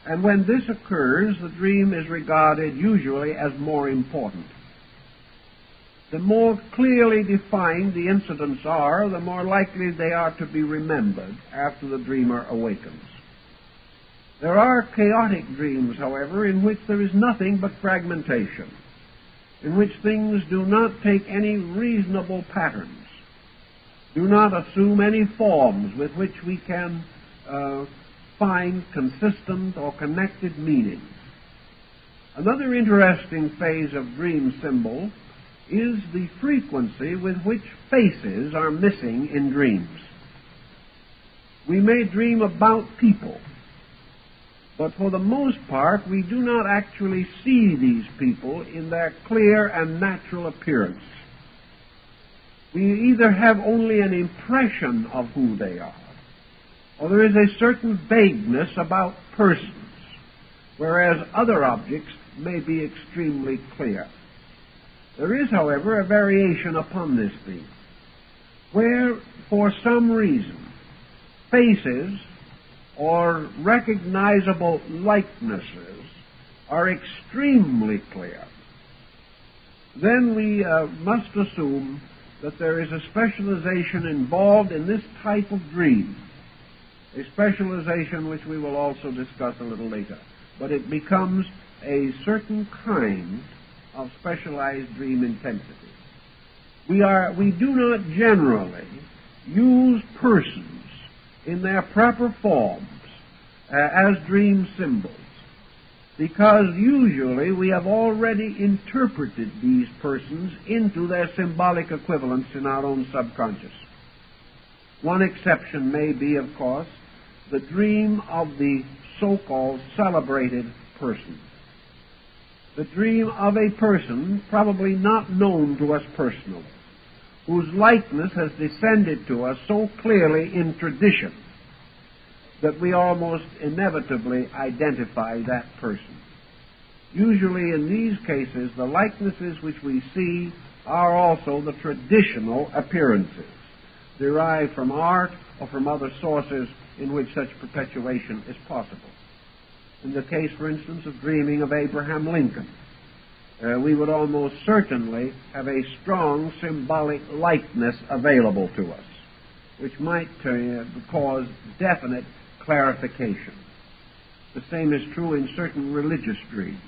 and when this occurs, the dream is regarded usually as more important. The more clearly defined the incidents are, the more likely they are to be remembered after the dreamer awakens. There are chaotic dreams, however, in which there is nothing but fragmentation, in which things do not take any reasonable patterns, do not assume any forms with which we can find consistent or connected meanings. Another interesting phase of dream symbol is the frequency with which faces are missing in dreams. We may dream about people, but for the most part we do not actually see these people in their clear and natural appearance. We either have only an impression of who they are, or there is a certain vagueness about persons, whereas other objects may be extremely clear. There is, however, a variation upon this theme, where, for some reason, faces or recognizable likenesses are extremely clear. Then we must assume that there is a specialization involved in this type of dream, a specialization which we will also discuss a little later. But it becomes a certain kind of specialized dream intensity. We do not generally use persons in their proper forms as dream symbols, because usually we have already interpreted these persons into their symbolic equivalents in our own subconscious. One exception may be, of course, the dream of the so-called celebrated person. The dream of a person probably not known to us personally, whose likeness has descended to us so clearly in tradition that we almost inevitably identify that person. Usually in these cases, the likenesses which we see are also the traditional appearances, derived from art or from other sources in which such perpetuation is possible. In the case, for instance, of dreaming of Abraham Lincoln, we would almost certainly have a strong symbolic likeness available to us, which might cause definite clarification. The same is true in certain religious dreams,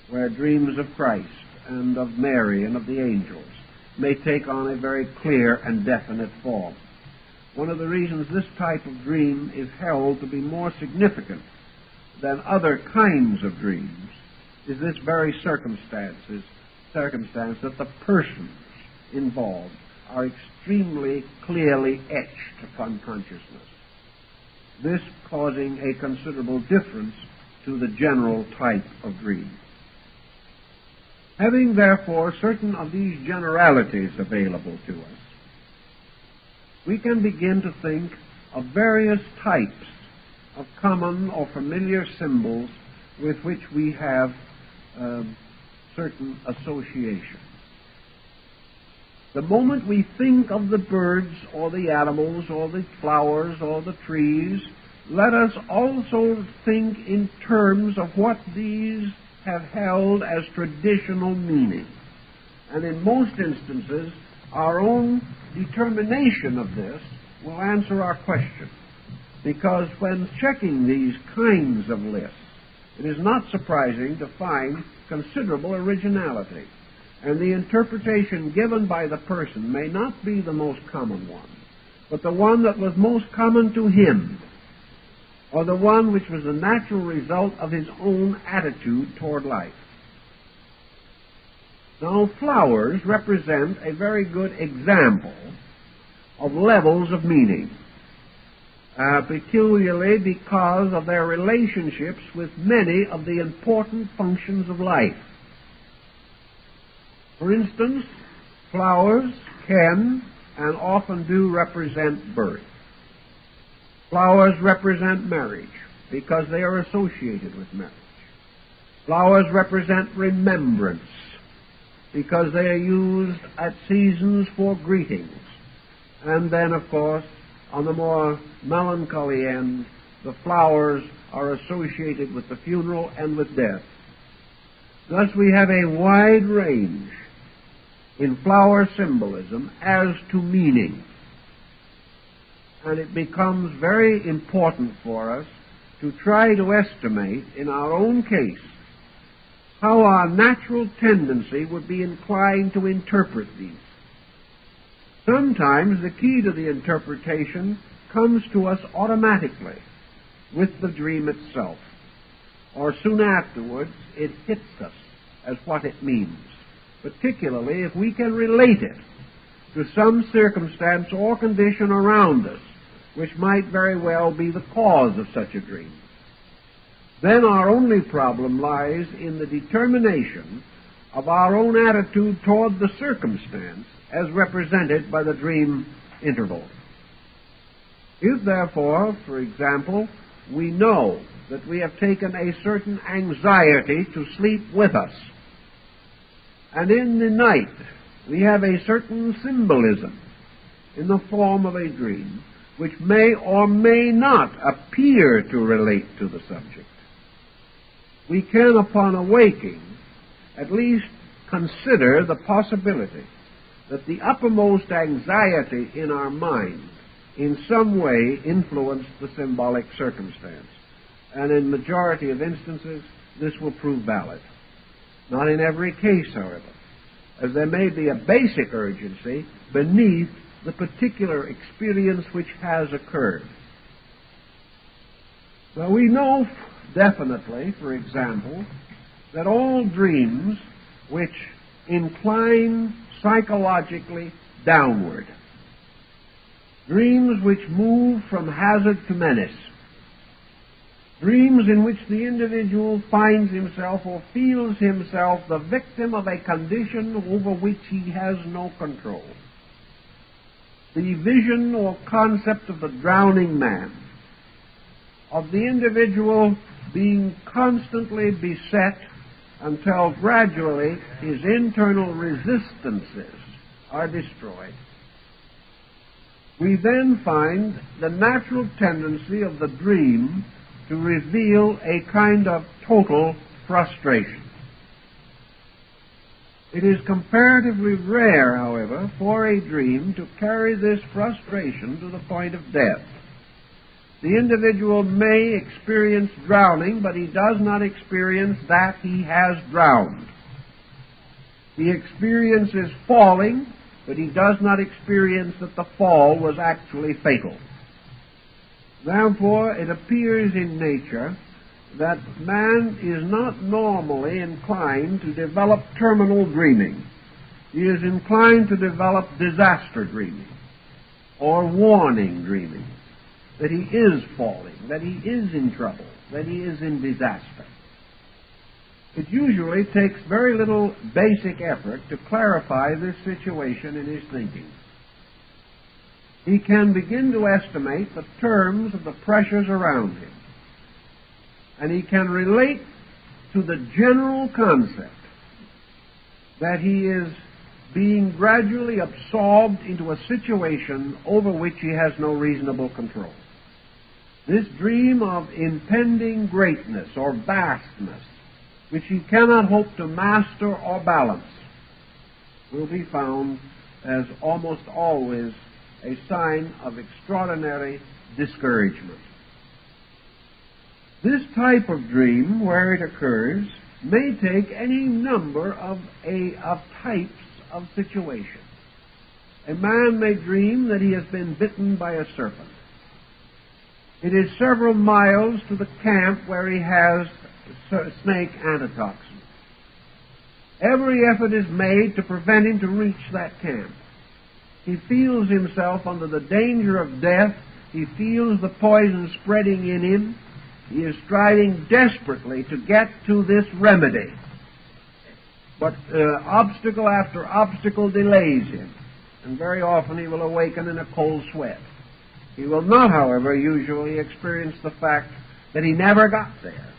where dreams of Christ and of Mary and of the angels may take on a very clear and definite form. One of the reasons this type of dream is held to be more significant than other kinds of dreams is this very circumstance that the persons involved are extremely clearly etched upon consciousness, this causing a considerable difference to the general type of dream. Having, therefore, certain of these generalities available to us, we can begin to think of various types of common or familiar symbols with which we have certain association. The moment we think of the birds or the animals or the flowers or the trees, let us also think in terms of what these have held as traditional meaning. And in most instances, our own determination of this will answer our question. Because when checking these kinds of lists, it is not surprising to find considerable originality. And the interpretation given by the person may not be the most common one, but the one that was most common to him, or the one which was the natural result of his own attitude toward life. Now, flowers represent a very good example of levels of meaning, peculiarly because of their relationships with many of the important functions of life. For instance, flowers can and often do represent birth. Flowers represent marriage because they are associated with marriage. Flowers represent remembrance because they are used at seasons for greetings. And then, of course, on the more melancholy end, the flowers are associated with the funeral and with death. Thus we have a wide range in flower symbolism as to meaning. And it becomes very important for us to try to estimate, in our own case, how our natural tendency would be inclined to interpret these. Sometimes the key to the interpretation comes to us automatically with the dream itself, or soon afterwards it hits us as what it means, particularly if we can relate it to some circumstance or condition around us which might very well be the cause of such a dream. Then our only problem lies in the determination of our own attitude toward the circumstance as represented by the dream interval. If, therefore, for example, we know that we have taken a certain anxiety to sleep with us, and in the night we have a certain symbolism in the form of a dream which may or may not appear to relate to the subject, we can, upon awaking, at least consider the possibility that the uppermost anxiety in our mind in some way influenced the symbolic circumstance. And in majority of instances, this will prove valid. Not in every case, however, as there may be a basic urgency beneath the particular experience which has occurred. Well, we know definitely, for example, that all dreams which incline psychologically downward, dreams which move from hazard to menace, dreams in which the individual finds himself or feels himself the victim of a condition over which he has no control, the vision or concept of the drowning man, of the individual being constantly beset until gradually his internal resistances are destroyed. We then find the natural tendency of the dream to reveal a kind of total frustration. It is comparatively rare, however, for a dream to carry this frustration to the point of death. The individual may experience drowning, but he does not experience that he has drowned. He experiences falling, but he does not experience that the fall was actually fatal. Therefore, it appears in nature that man is not normally inclined to develop terminal dreaming. He is inclined to develop disaster dreaming or warning dreaming, that he is falling, that he is in trouble, that he is in disaster. It usually takes very little basic effort to clarify this situation in his thinking. He can begin to estimate the terms of the pressures around him, and he can relate to the general concept that he is being gradually absorbed into a situation over which he has no reasonable control. This dream of impending greatness or vastness, which he cannot hope to master or balance, will be found as almost always a sign of extraordinary discouragement. This type of dream, where it occurs, may take any number of types of situation. A man may dream that he has been bitten by a serpent. It is several miles to the camp where he has snake antitoxin. Every effort is made to prevent him to reach that camp. He feels himself under the danger of death. He feels the poison spreading in him. He is striving desperately to get to this remedy. But obstacle after obstacle delays him, and very often he will awaken in a cold sweat. He will not, however, usually experience the fact that he never got there,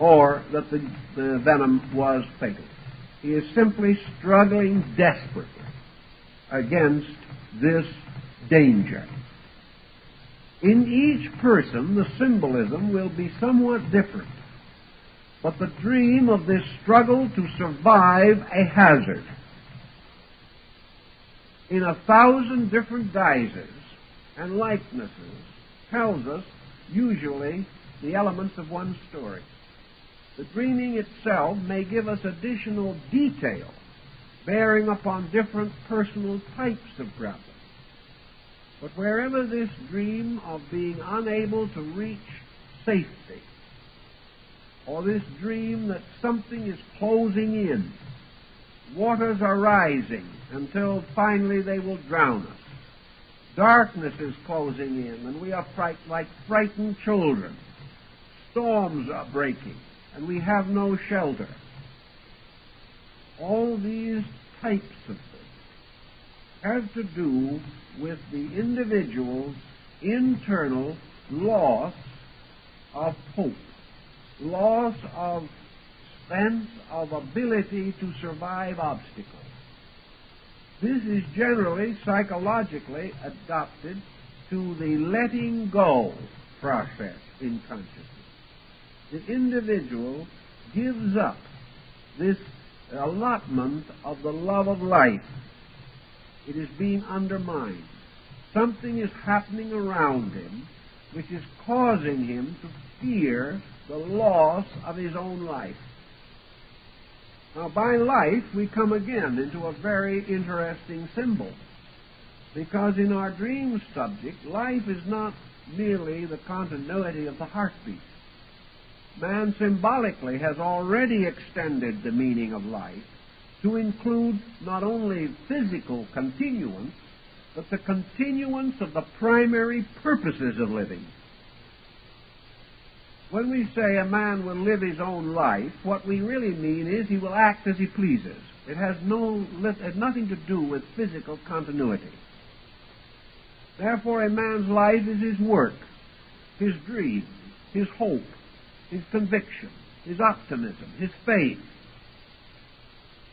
or that the venom was fatal. He is simply struggling desperately against this danger. In each person, the symbolism will be somewhat different, but the dream of this struggle to survive a hazard in 1,000 different guises and likenesses tells us usually the elements of one story. The dreaming itself may give us additional detail bearing upon different personal types of problems. But wherever this dream of being unable to reach safety, or this dream that something is closing in, waters are rising until finally they will drown us, darkness is closing in and we are like frightened children, storms are breaking and we have no shelter. All these types of things have to do with the individual's internal loss of hope, loss of sense of ability to survive obstacles. This is generally psychologically adapted to the letting go process in consciousness. The individual gives up this allotment of the love of life. It is being undermined. Something is happening around him which is causing him to fear the loss of his own life. Now, by life, we come again into a very interesting symbol. Because in our dream subject, life is not merely the continuity of the heartbeat. Man symbolically has already extended the meaning of life to include not only physical continuance, but the continuance of the primary purposes of living. When we say a man will live his own life, what we really mean is he will act as he pleases. It has nothing to do with physical continuity. Therefore, a man's life is his work, his dream, his hope, his conviction, his optimism, his faith.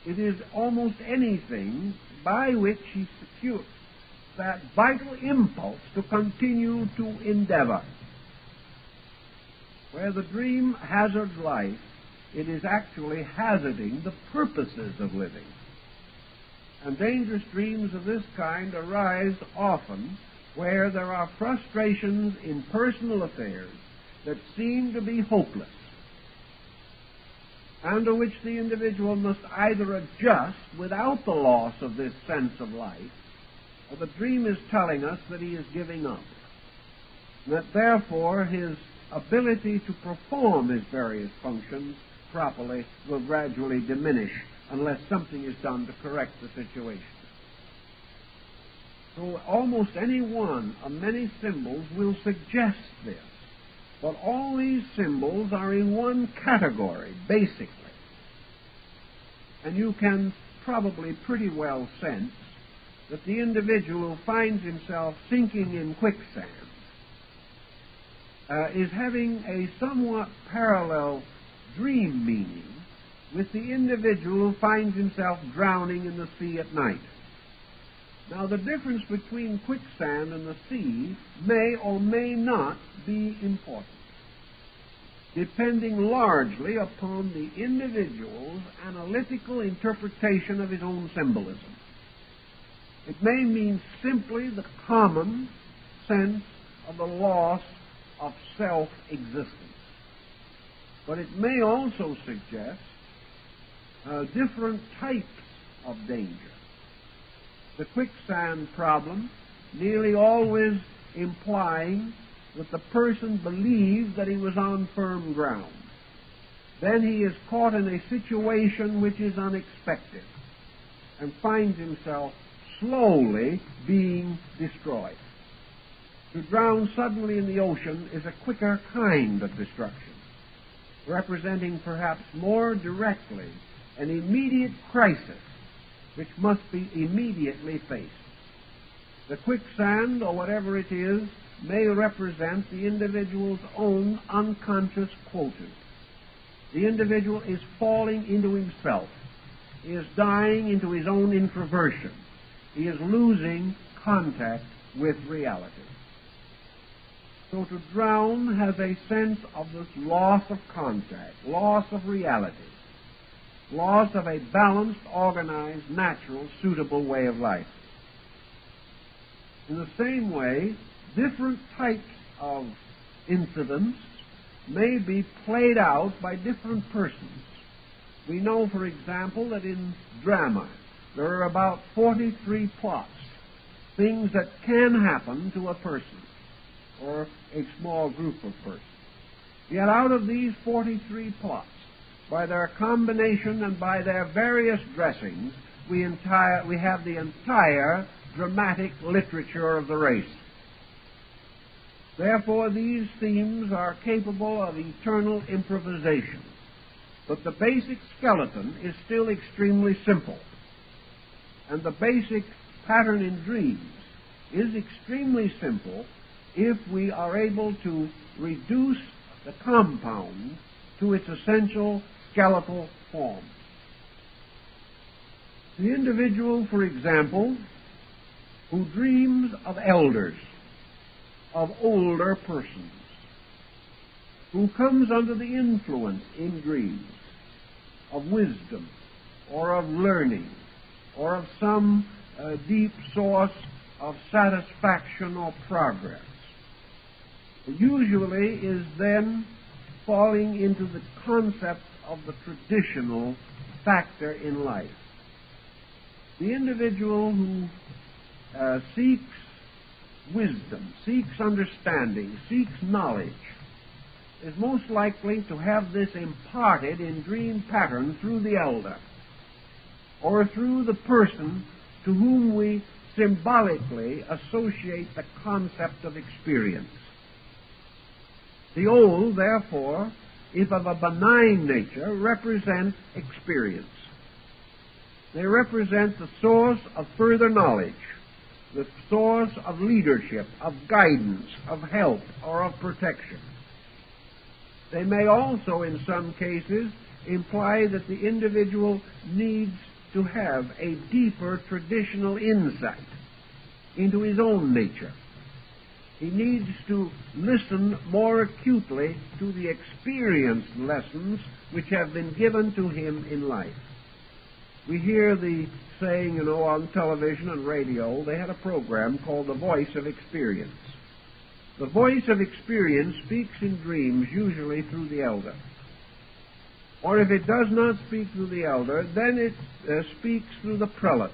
It is almost anything by which he secures that vital impulse to continue to endeavor. Where the dream hazards life, it is actually hazarding the purposes of living. And dangerous dreams of this kind arise often where there are frustrations in personal affairs that seem to be hopeless, and to which the individual must either adjust without the loss of this sense of life, or the dream is telling us that he is giving up, and that therefore his ability to perform his various functions properly will gradually diminish unless something is done to correct the situation. So almost any one of many symbols will suggest this. But all these symbols are in one category, basically. And you can probably pretty well sense that the individual who finds himself sinking in quicksand is having a somewhat parallel dream meaning with the individual who finds himself drowning in the sea at night. Now, the difference between quicksand and the sea may or may not be important, depending largely upon the individual's analytical interpretation of his own symbolism. It may mean simply the common sense of the loss of self-existence, but it may also suggest different types of danger. The quicksand problem nearly always implying that the person believed that he was on firm ground. Then he is caught in a situation which is unexpected and finds himself slowly being destroyed. To drown suddenly in the ocean is a quicker kind of destruction, representing perhaps more directly an immediate crisis which must be immediately faced. The quicksand, or whatever it is, may represent the individual's own unconscious quotient. The individual is falling into himself. He is dying into his own introversion. He is losing contact with reality. So to drown has a sense of this loss of contact, loss of reality, loss of a balanced, organized, natural, suitable way of life. In the same way, different types of incidents may be played out by different persons. We know, for example, that in drama there are about 43 plots, things that can happen to a person or a small group of persons. Yet out of these 43 plots, by their combination and by their various dressings, we have the entire dramatic literature of the race. Therefore, these themes are capable of eternal improvisation. But the basic skeleton is still extremely simple. And the basic pattern in dreams is extremely simple if we are able to reduce the compound to its essential skeletal form. The individual, for example, who dreams of elders, of older persons, who comes under the influence in dreams of wisdom or of learning or of some deep source of satisfaction or progress, usually is then falling into the concept of the traditional factor in life. The individual who seeks wisdom, seeks understanding, seeks knowledge, is most likely to have this imparted in dream pattern through the elder, or through the person to whom we symbolically associate the concept of experience. The old, therefore, if of a benign nature, represent experience. They represent the source of further knowledge, the source of leadership, of guidance, of help, or of protection. They may also, in some cases, imply that the individual needs to have a deeper traditional insight into his own nature. He needs to listen more acutely to the experienced lessons which have been given to him in life. We hear the saying, on television and radio. They had a program called The Voice of Experience. The voice of experience speaks in dreams, usually through the elder. Or if it does not speak through the elder, then it speaks through the prelate,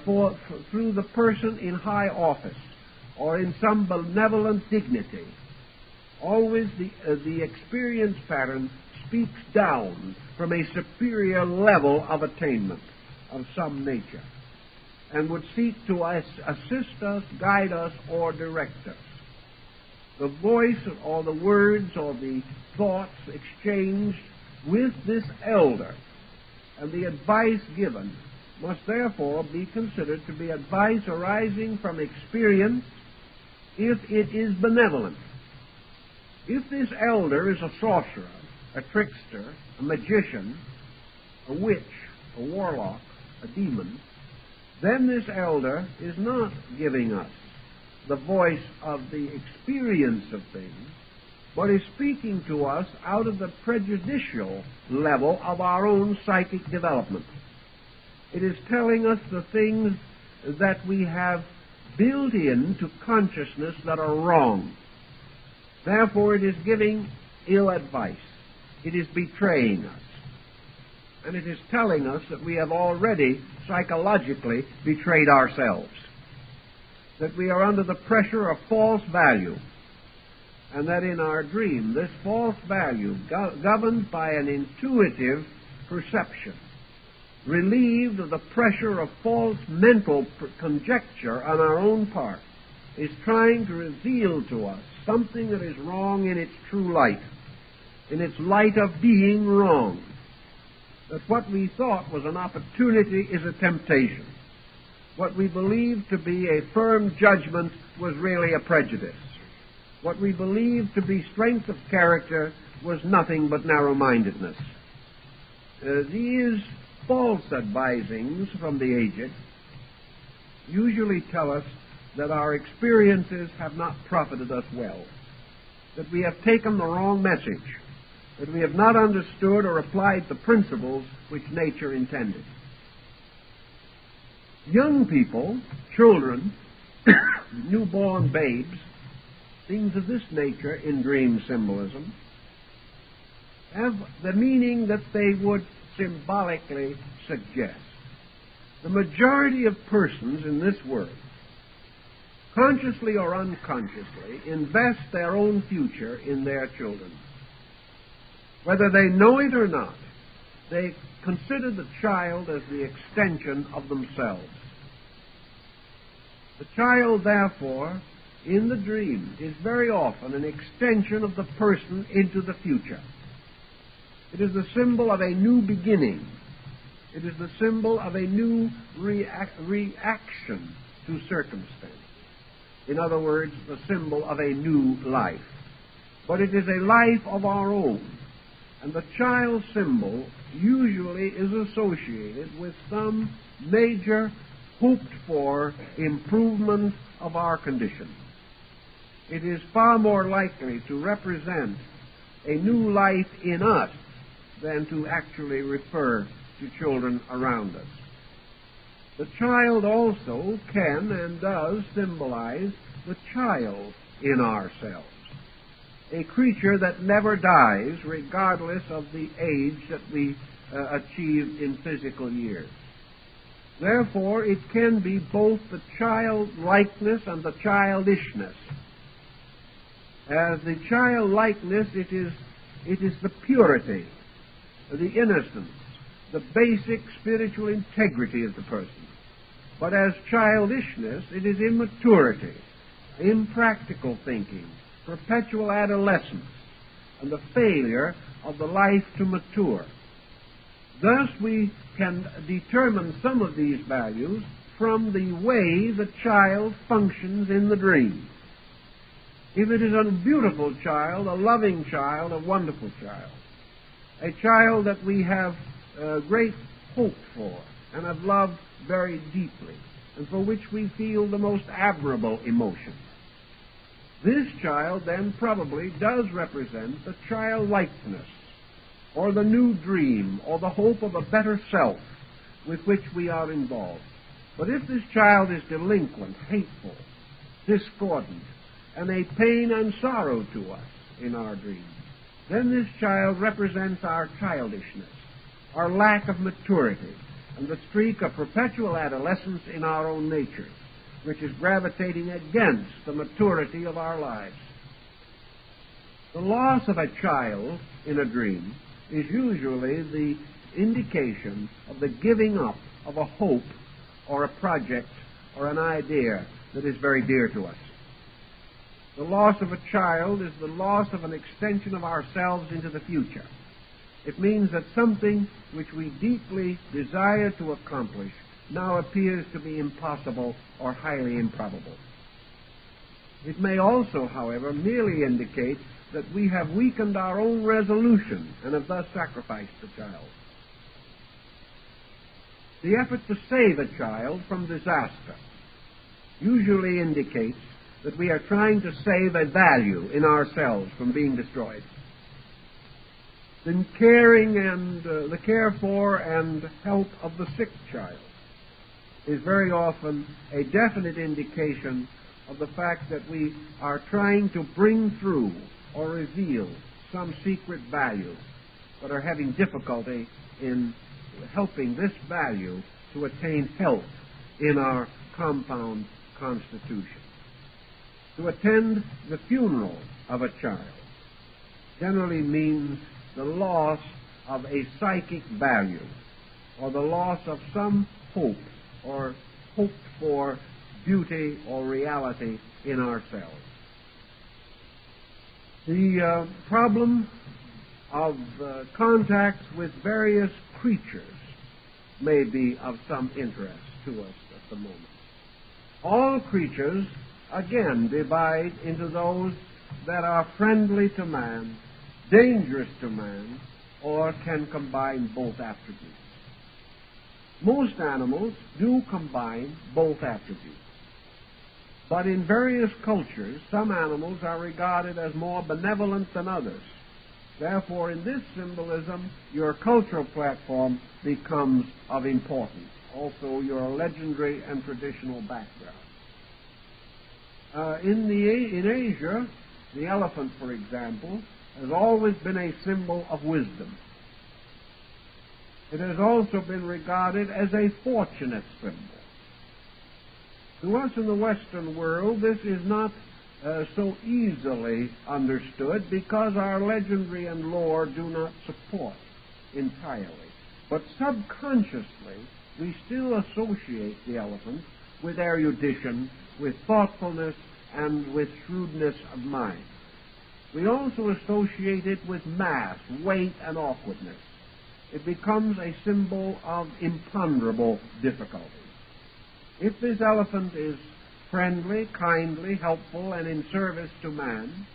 through the person in high office, or in some benevolent dignity. Always the experience pattern speaks down from a superior level of attainment of some nature, and would seek to assist us, guide us, or direct us. The voice or the words or the thoughts exchanged with this elder and the advice given must therefore be considered to be advice arising from experience if it is benevolent. If this elder is a sorcerer, a trickster, a magician, a witch, a warlock, a demon, then this elder is not giving us the voice of the experience of things, but is speaking to us out of the prejudicial level of our own psychic development. It is telling us the things that we have built into consciousness that are wrong. Therefore, it is giving ill advice. It is betraying us. And it is telling us that we have already psychologically betrayed ourselves, that we are under the pressure of false value, and that in our dream, this false value, governed by an intuitive perception, relieved of the pressure of false mental conjecture on our own part, is trying to reveal to us something that is wrong in its true light, in its light of being wrong. That what we thought was an opportunity is a temptation. What we believed to be a firm judgment was really a prejudice. What we believed to be strength of character was nothing but narrow-mindedness. These false advisings from the aged usually tell us that our experiences have not profited us well, that we have taken the wrong message, that we have not understood or applied the principles which nature intended. Young people, children, newborn babes, things of this nature in dream symbolism, have the meaning that they would symbolically suggest. The majority of persons in this world, consciously or unconsciously, invest their own future in their children. Whether they know it or not, they consider the child as the extension of themselves. The child, therefore, in the dream, is very often an extension of the person into the future. It is the symbol of a new beginning. It is the symbol of a new reaction to circumstance. In other words, the symbol of a new life. But it is a life of our own. And the child symbol usually is associated with some major hoped-for improvement of our condition. It is far more likely to represent a new life in us than to actually refer to children around us. The child also can and does symbolize the child in ourselves, a creature that never dies regardless of the age that we achieved in physical years. Therefore, it can be both the childlikeness and the childishness. As the childlikeness, it is the purity, the innocence, the basic spiritual integrity of the person. But as childishness, it is immaturity, impractical thinking, perpetual adolescence, and the failure of the life to mature. Thus, we can determine some of these values from the way the child functions in the dream. If it is a beautiful child, a loving child, a wonderful child, a child that we have great hope for and have loved very deeply, and for which we feel the most admirable emotion, this child then probably does represent the childlikeness, or the new dream, or the hope of a better self with which we are involved. But if this child is delinquent, hateful, discordant, and a pain and sorrow to us in our dreams, then this child represents our childishness, our lack of maturity, and the streak of perpetual adolescence in our own natures, which is gravitating against the maturity of our lives. The loss of a child in a dream is usually the indication of the giving up of a hope or a project or an idea that is very dear to us. The loss of a child is the loss of an extension of ourselves into the future. It means that something which we deeply desire to accomplish now appears to be impossible or highly improbable. It may also, however, merely indicate that we have weakened our own resolution and have thus sacrificed the child. The effort to save a child from disaster usually indicates that we are trying to save a value in ourselves from being destroyed. The caring and the care for and help of the sick child is very often a definite indication of the fact that we are trying to bring through or reveal some secret value, but are having difficulty in helping this value to attain health in our compound constitution. To attend the funeral of a child generally means the loss of a psychic value, or the loss of some hope or hoped for beauty or reality in ourselves. The problem of contact with various creatures may be of some interest to us at the moment. All creatures, again, divide into those that are friendly to man, dangerous to man, or can combine both attributes. Most animals do combine both attributes. But in various cultures, some animals are regarded as more benevolent than others. Therefore, in this symbolism, your cultural platform becomes of importance. Also, your legendary and traditional background. In Asia, the elephant, for example, has always been a symbol of wisdom. It has also been regarded as a fortunate symbol. To us in the Western world, this is not so easily understood because our legendary and lore do not support entirely. But subconsciously, we still associate the elephant with erudition, with thoughtfulness, and with shrewdness of mind. We also associate it with mass, weight, and awkwardness. It becomes a symbol of imponderable difficulty. If this elephant is friendly, kindly, helpful, and in service to man,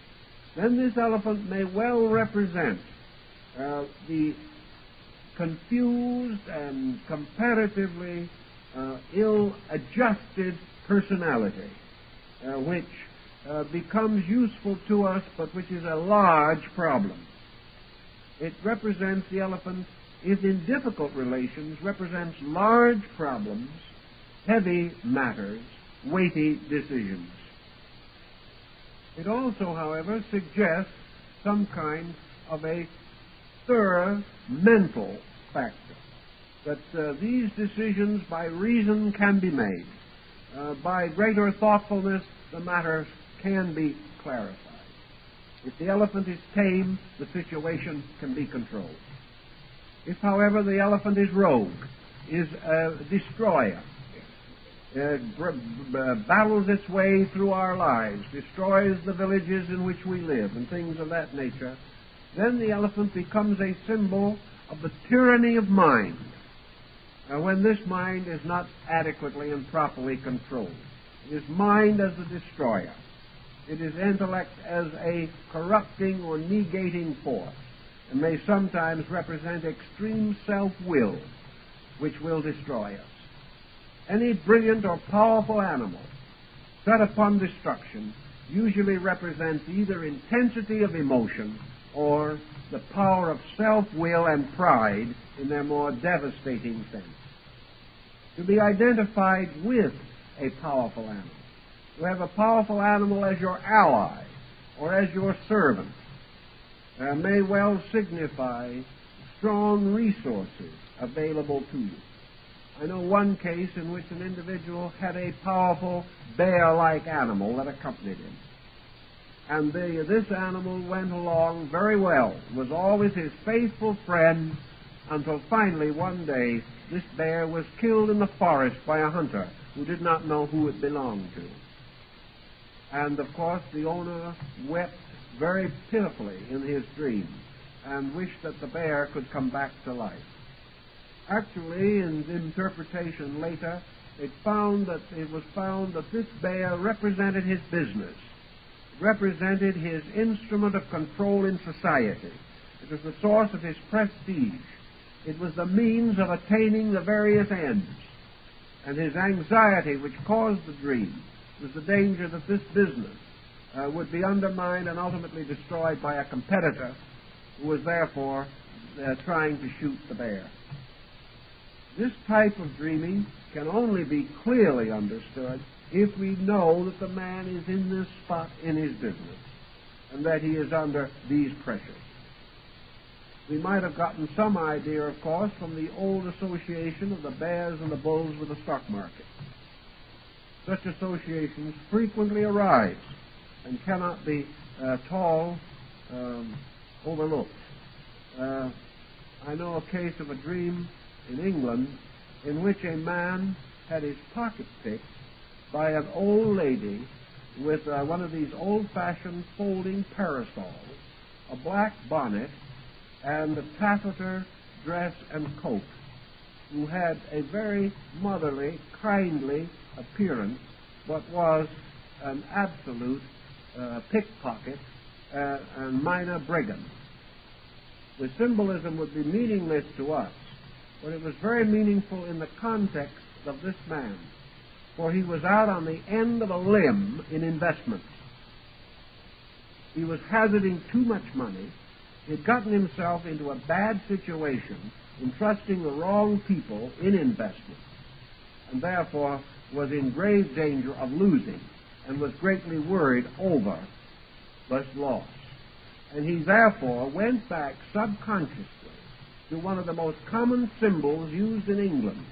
then this elephant may well represent the confused and comparatively ill-adjusted personality, which becomes useful to us, but which is a large problem. It represents, the elephant, if in difficult relations, represents large problems, heavy matters, weighty decisions. It also, however, suggests some kind of a thorough mental factor. that these decisions by reason can be made. By greater thoughtfulness, the matter can be clarified. If the elephant is tame, the situation can be controlled. If, however, the elephant is rogue, is a destroyer, battles its way through our lives, destroys the villages in which we live, and things of that nature, then the elephant becomes a symbol of the tyranny of mind, when this mind is not adequately and properly controlled. It is mind as the destroyer. It is intellect as a corrupting or negating force, and may sometimes represent extreme self-will, which will destroy us. Any brilliant or powerful animal set upon destruction usually represents either intensity of emotion or the power of self-will and pride in their more devastating sense. To be identified with a powerful animal, to have a powerful animal as your ally or as your servant, may well signify strong resources available to you. I know one case in which an individual had a powerful bear-like animal that accompanied him. And this animal went along very well, was always his faithful friend, until finally one day this bear was killed in the forest by a hunter who did not know who it belonged to. And of course the owner wept very pitifully in his dream and wished that the bear could come back to life. Actually, in interpretation later, it was found that this bear represented his business, represented his instrument of control in society. It was the source of his prestige. It was the means of attaining the various ends. And his anxiety, which caused the dream, was the danger that this business would be undermined and ultimately destroyed by a competitor who was therefore trying to shoot the bear. This type of dreaming can only be clearly understood if we know that the man is in this spot in his business and that he is under these pressures. We might have gotten some idea, of course, from the old association of the bears and the bulls with the stock market. Such associations frequently arise and cannot be overlooked. I know a case of a dream in England in which a man had his pocket picked by an old lady with one of these old-fashioned folding parasols, a black bonnet, and a taffeta dress and coat, who had a very motherly, kindly appearance, but was an absolute pickpocket and minor brigand. The symbolism would be meaningless to us, but it was very meaningful in the context of this man, for he was out on the end of a limb in investments. He was hazarding too much money. He had gotten himself into a bad situation in trusting the wrong people in investments, and therefore was in grave danger of losing, and was greatly worried over this loss. And he therefore went back subconsciously to one of the most common symbols used in England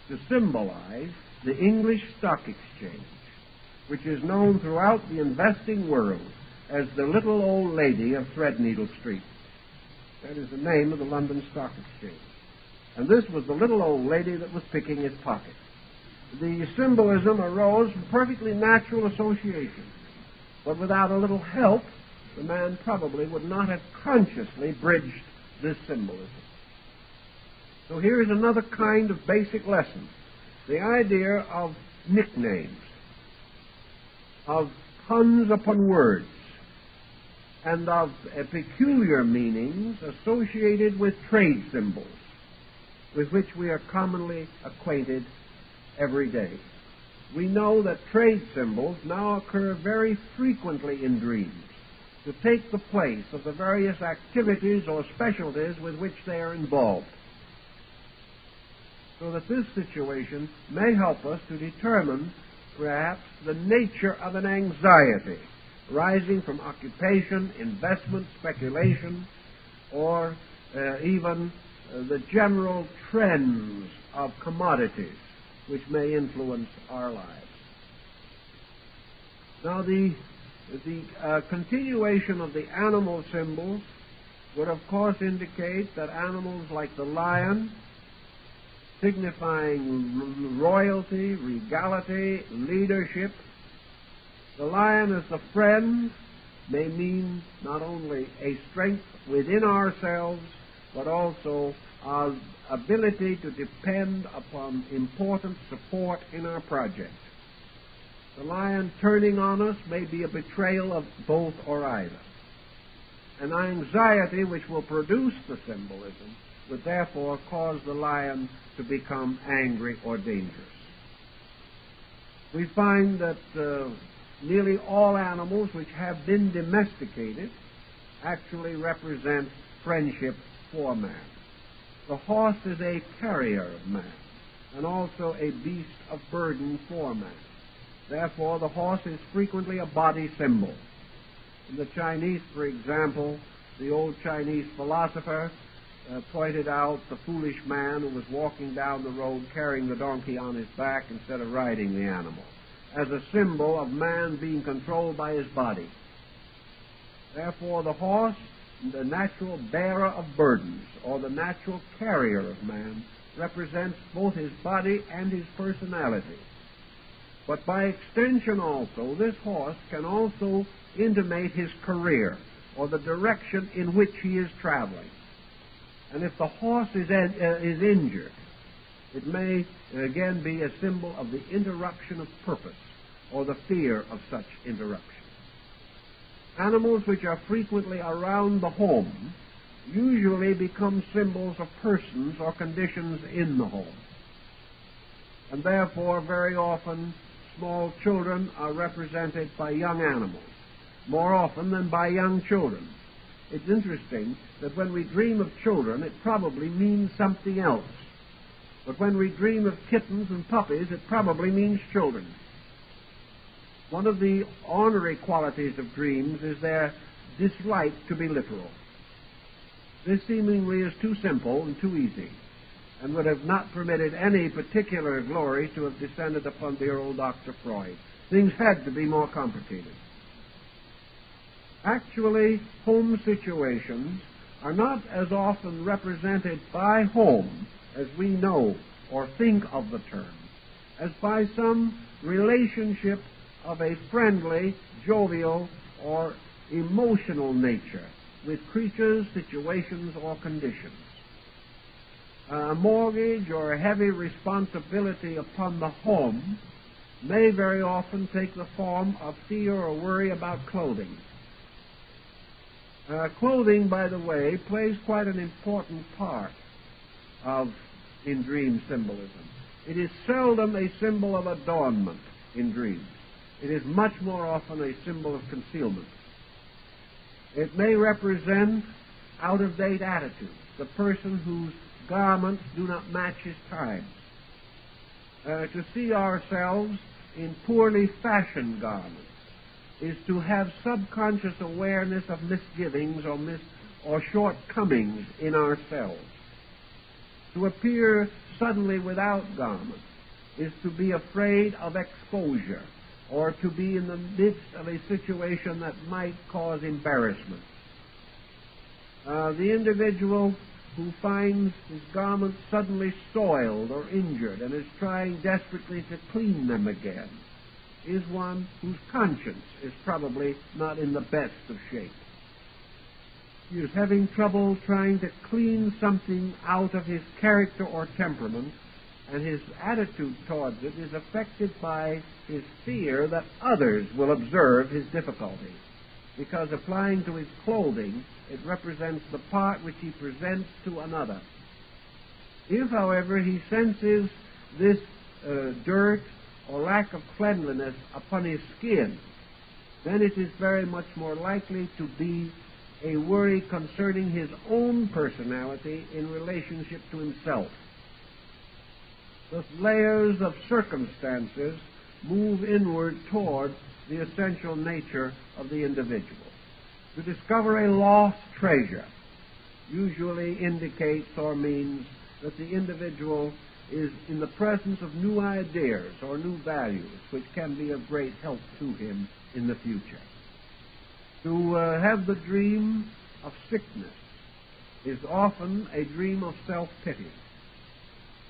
to symbolize the English Stock Exchange, which is known throughout the investing world as the little old lady of Threadneedle Street. That is the name of the London Stock Exchange. And this was the little old lady that was picking his pocket. The symbolism arose from perfectly natural association, but without a little help, the man probably would not have consciously bridged this symbolism. So here is another kind of basic lesson: the idea of nicknames, of puns upon words, and of peculiar meanings associated with trade symbols, with which we are commonly acquainted every day. We know that trade symbols now occur very frequently in dreams to take the place of the various activities or specialties with which they are involved. So that this situation may help us to determine, perhaps, the nature of an anxiety rising from occupation, investment, speculation, or even the general trends of commodities which may influence our lives. Now, the continuation of the animal symbols would, of course, indicate that animals like the lion, signifying royalty, regality, leadership. The lion as the friend may mean not only a strength within ourselves, but also our ability to depend upon important support in our project. The lion turning on us may be a betrayal of both or either. An anxiety which will produce the symbolism would therefore cause the lion to become angry or dangerous. We find that nearly all animals which have been domesticated actually represent friendship for man. The horse is a carrier of man, and also a beast of burden for man. Therefore, the horse is frequently a body symbol. In the Chinese, for example, the old Chinese philosopher pointed out the foolish man who was walking down the road carrying the donkey on his back instead of riding the animal, as a symbol of man being controlled by his body. Therefore, the horse, the natural bearer of burdens, or the natural carrier of man, represents both his body and his personality. But by extension also, this horse can also intimate his career, or the direction in which he is traveling. And if the horse is injured, it may again be a symbol of the interruption of purpose, or the fear of such interruption. Animals which are frequently around the home usually become symbols of persons or conditions in the home. And therefore, very often, small children are represented by young animals, more often than by young children. It's interesting that when we dream of children, it probably means something else. But when we dream of kittens and puppies, it probably means children. One of the ornery qualities of dreams is their dislike to be literal. This seemingly is too simple and too easy, and would have not permitted any particular glory to have descended upon dear old Dr. Freud. Things had to be more complicated. Actually, home situations are not as often represented by home as we know or think of the term, as by some relationship of a friendly, jovial, or emotional nature with creatures, situations, or conditions. A mortgage or a heavy responsibility upon the home may very often take the form of fear or worry about clothing. Clothing, by the way, plays quite an important part in dream symbolism. It is seldom a symbol of adornment in dreams. It is much more often a symbol of concealment. It may represent out-of-date attitudes, the person whose garments do not match his times. To see ourselves in poorly fashioned garments is to have subconscious awareness of misgivings or shortcomings in ourselves. To appear suddenly without garments is to be afraid of exposure, or to be in the midst of a situation that might cause embarrassment. The individual who finds his garments suddenly soiled or injured and is trying desperately to clean them again is one whose conscience is probably not in the best of shape. He is having trouble trying to clean something out of his character or temperament, and his attitude towards it is affected by his fear that others will observe his difficulty, because applying to his clothing, it represents the part which he presents to another. If, however, he senses this dirt or lack of cleanliness upon his skin, then it is very much more likely to be a worry concerning his own personality in relationship to himself. The layers of circumstances move inward toward the essential nature of the individual. To discover a lost treasure usually indicates or means that the individual is in the presence of new ideas or new values which can be of great help to him in the future. To have the dream of sickness is often a dream of self-pity.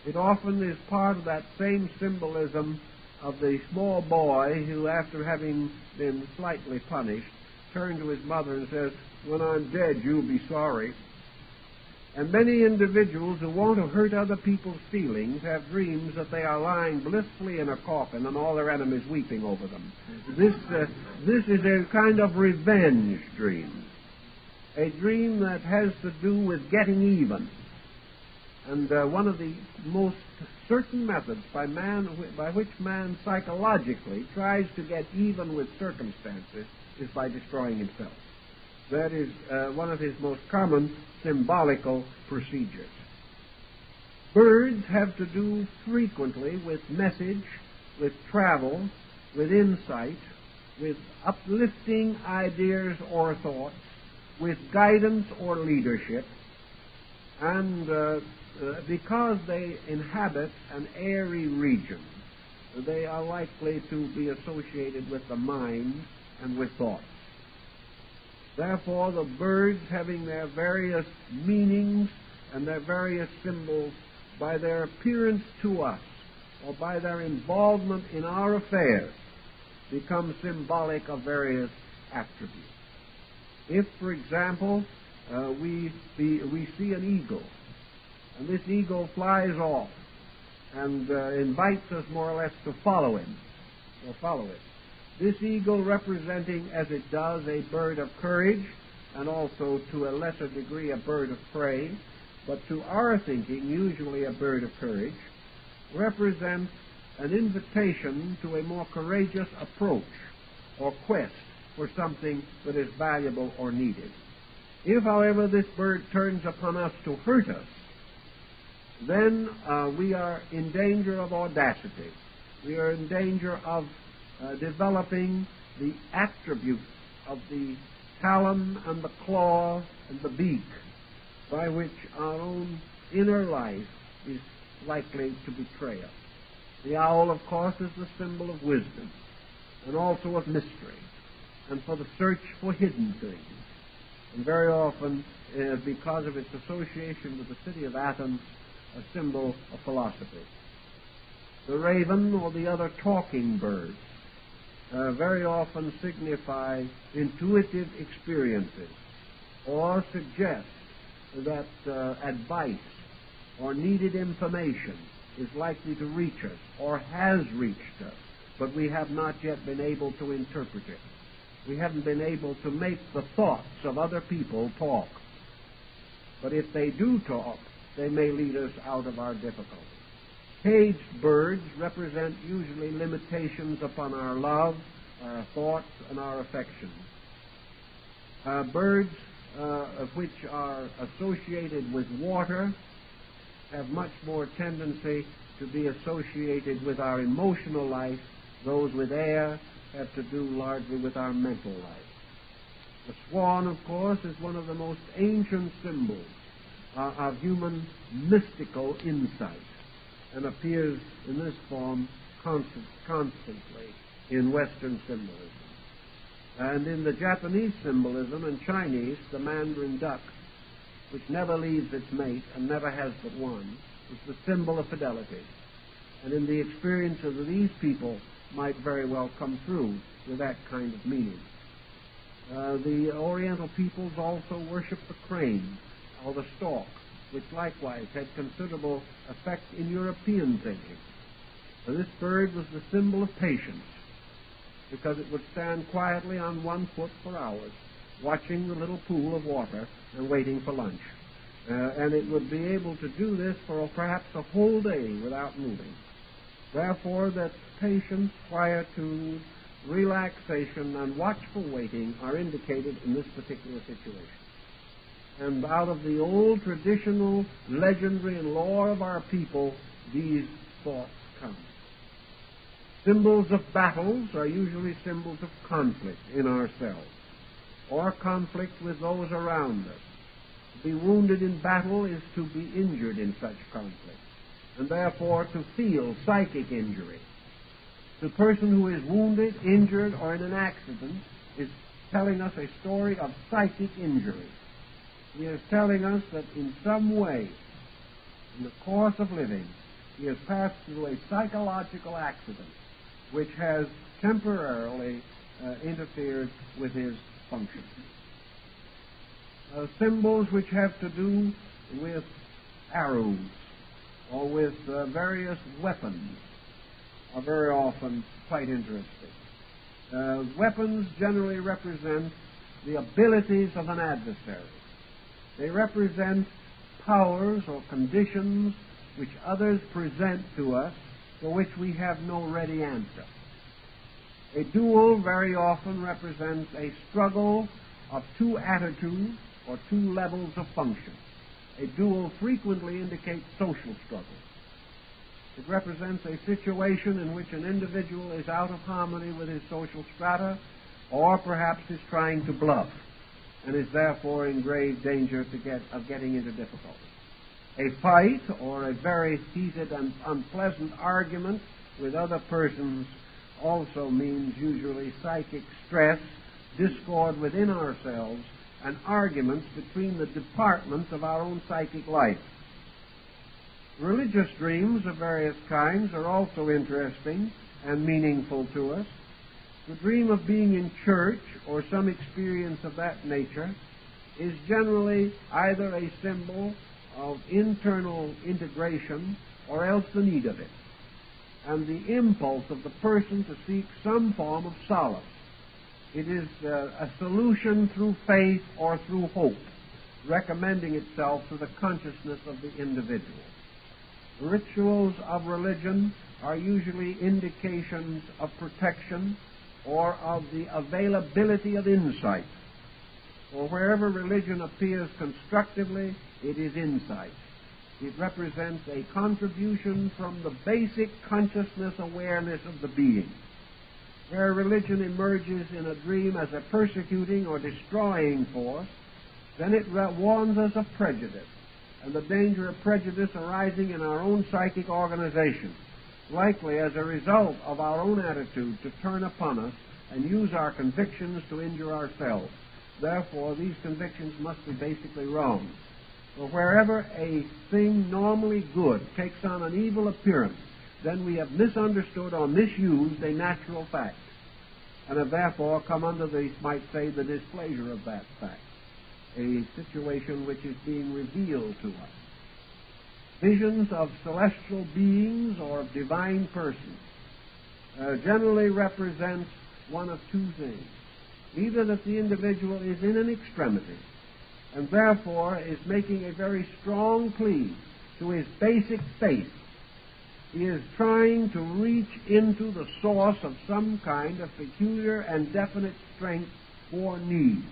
It often is part of that same symbolism of the small boy who, after having been slightly punished, turned to his mother and says, "When I'm dead, you'll be sorry." And many individuals who want to hurt other people's feelings have dreams that they are lying blissfully in a coffin and all their enemies weeping over them. This is a kind of revenge dream, a dream that has to do with getting even. And one of the most certain methods by which man psychologically tries to get even with circumstances is by destroying himself. That is one of his most common symbolical procedures. Birds have to do frequently with message, with travel, with insight, with uplifting ideas or thoughts, with guidance or leadership, and because they inhabit an airy region, they are likely to be associated with the mind and with thought. Therefore, the birds, having their various meanings and their various symbols, by their appearance to us or by their involvement in our affairs, become symbolic of various attributes. If, for example, we see an eagle, and this eagle flies off and invites us more or less to follow him, or follow it. This eagle representing, as it does, a bird of courage, and also to a lesser degree a bird of prey, but to our thinking usually a bird of courage, represents an invitation to a more courageous approach or quest for something that is valuable or needed. If, however, this bird turns upon us to hurt us, then we are in danger of audacity. We are in danger of developing the attributes of the talon and the claw and the beak by which our own inner life is likely to betray us. The owl, of course, is the symbol of wisdom and also of mystery and for the search for hidden things. And very often, because of its association with the city of Athens, a symbol of philosophy. The raven or the other talking birds very often signify intuitive experiences or suggest that advice or needed information is likely to reach us or has reached us, but we have not yet been able to interpret it. We haven't been able to make the thoughts of other people talk. But if they do talk, they may lead us out of our difficulty. Caged birds represent usually limitations upon our love, our thoughts, and our affections. Birds which are associated with water have much more tendency to be associated with our emotional life. Those with air have to do largely with our mental life. The swan, of course, is one of the most ancient symbols of human mystical insight and appears in this form constantly in Western symbolism. And in the Japanese symbolism and Chinese, the mandarin duck, which never leaves its mate and never has but one, is the symbol of fidelity. And in the experiences of these people might very well come through with that kind of meaning. The Oriental peoples also worship the crane or the stork, which likewise had considerable effect in European thinking. This bird was the symbol of patience, because it would stand quietly on one foot for hours, watching the little pool of water and waiting for lunch. And it would be able to do this for perhaps a whole day without moving. Therefore, that patience, quietude, relaxation, and watchful waiting are indicated in this particular situation. And out of the old traditional legendary and lore of our people, these thoughts come. Symbols of battles are usually symbols of conflict in ourselves, or conflict with those around us. To be wounded in battle is to be injured in such conflict, and therefore to feel psychic injury. The person who is wounded, injured, or in an accident is telling us a story of psychic injury. He is telling us that in some way, in the course of living, he has passed through a psychological accident which has temporarily interfered with his function. Symbols which have to do with arrows or with various weapons are very often quite interesting. Weapons generally represent the abilities of an adversary. They represent powers or conditions which others present to us for which we have no ready answer. A duel very often represents a struggle of two attitudes or two levels of function. A duel frequently indicates social struggle. It represents a situation in which an individual is out of harmony with his social strata, or perhaps is trying to bluff, and is therefore in grave danger of getting into difficulty. A fight or a very heated and unpleasant argument with other persons also means usually psychic stress, discord within ourselves, and arguments between the departments of our own psychic life. Religious dreams of various kinds are also interesting and meaningful to us. The dream of being in church or some experience of that nature is generally either a symbol of internal integration or else the need of it, and the impulse of the person to seek some form of solace. It is a solution through faith or through hope, recommending itself to the consciousness of the individual. Rituals of religion are usually indications of protection or of the availability of insight. For wherever religion appears constructively, it is insight. It represents a contribution from the basic consciousness awareness of the being. Where religion emerges in a dream as a persecuting or destroying force, then it warns us of prejudice and the danger of prejudice arising in our own psychic organization, likely as a result of our own attitude to turn upon us and use our convictions to injure ourselves. Therefore, these convictions must be basically wrong. For wherever a thing normally good takes on an evil appearance, then we have misunderstood or misused a natural fact, and have therefore come under the, might say, the displeasure of that fact, a situation which is being revealed to us. Visions of celestial beings or of divine persons generally represent one of two things. Either that the individual is in an extremity and therefore is making a very strong plea to his basic faith. He is trying to reach into the source of some kind of peculiar and definite strength or need.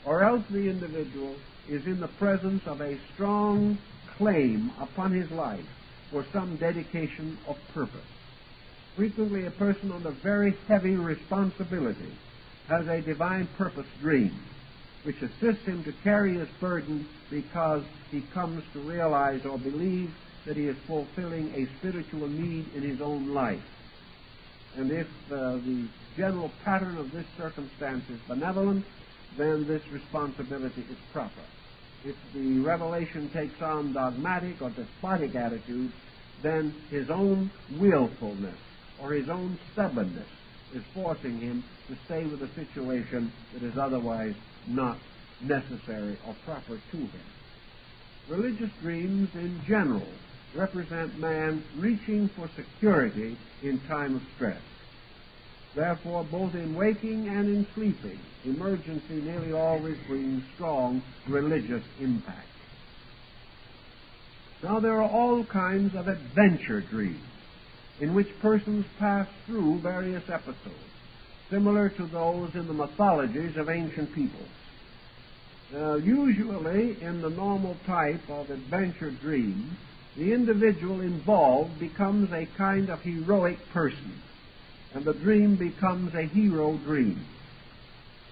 Or else the individual is in the presence of a strong claim upon his life for some dedication of purpose. Frequently a person under very heavy responsibility has a divine purpose dream, which assists him to carry his burden because he comes to realize or believe that he is fulfilling a spiritual need in his own life. And if the general pattern of this circumstance is benevolent, then this responsibility is proper. If the revelation takes on dogmatic or despotic attitudes, then his own willfulness or his own stubbornness is forcing him to stay with a situation that is otherwise not necessary or proper to him. Religious dreams in general represent man reaching for security in time of stress. Therefore, both in waking and in sleeping, emergency nearly always brings strong religious impact. Now, there are all kinds of adventure dreams in which persons pass through various episodes, similar to those in the mythologies of ancient peoples. Usually, in the normal type of adventure dream, the individual involved becomes a kind of heroic person, and the dream becomes a hero dream.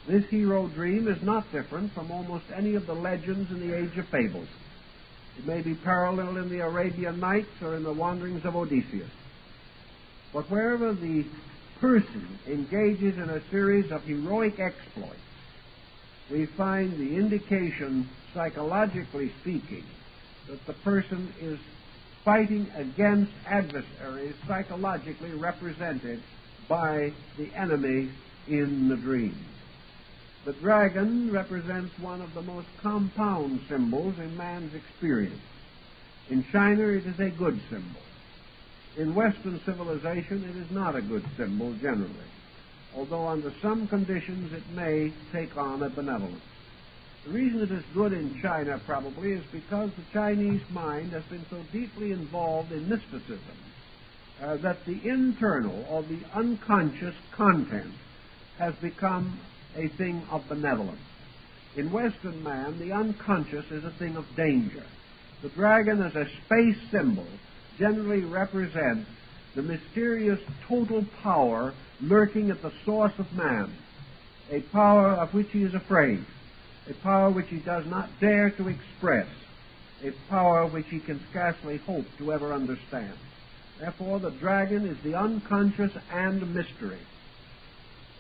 This hero dream is not different from almost any of the legends in the Age of Fables. It may be parallel in the Arabian Nights or in the wanderings of Odysseus. But wherever the person engages in a series of heroic exploits, we find the indication, psychologically speaking, that the person is fighting against adversaries psychologically represented by the enemy in the dream. The dragon represents one of the most compound symbols in man's experience. In China, it is a good symbol. In Western civilization, it is not a good symbol generally, although under some conditions it may take on a benevolence. The reason it is good in China, probably, is because the Chinese mind has been so deeply involved in mysticism that the internal or the unconscious content has become a thing of benevolence. In Western man, the unconscious is a thing of danger. The dragon as a space symbol generally represents the mysterious total power lurking at the source of man, a power of which he is afraid, a power which he does not dare to express, a power which he can scarcely hope to ever understand. Therefore, the dragon is the unconscious and mystery.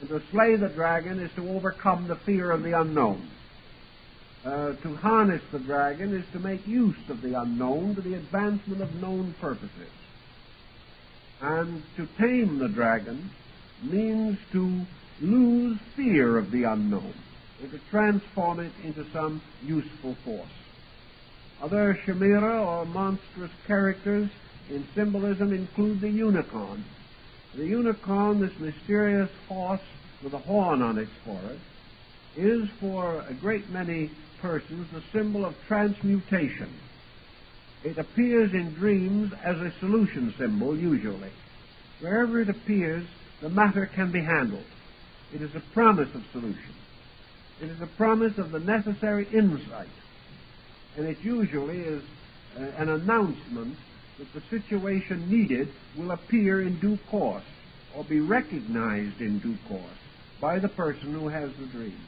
And to slay the dragon is to overcome the fear of the unknown. To harness the dragon is to make use of the unknown to the advancement of known purposes. And to tame the dragon means to lose fear of the unknown and to transform it into some useful force. Other chimera or monstrous characters in symbolism include the unicorn. The unicorn, this mysterious horse with a horn on its forehead, is for a great many persons the symbol of transmutation. It appears in dreams as a solution symbol, usually. Wherever it appears, the matter can be handled. It is a promise of solution. It is a promise of the necessary insight. And it usually is an announcement that the situation needed will appear in due course or be recognized in due course by the person who has the dream.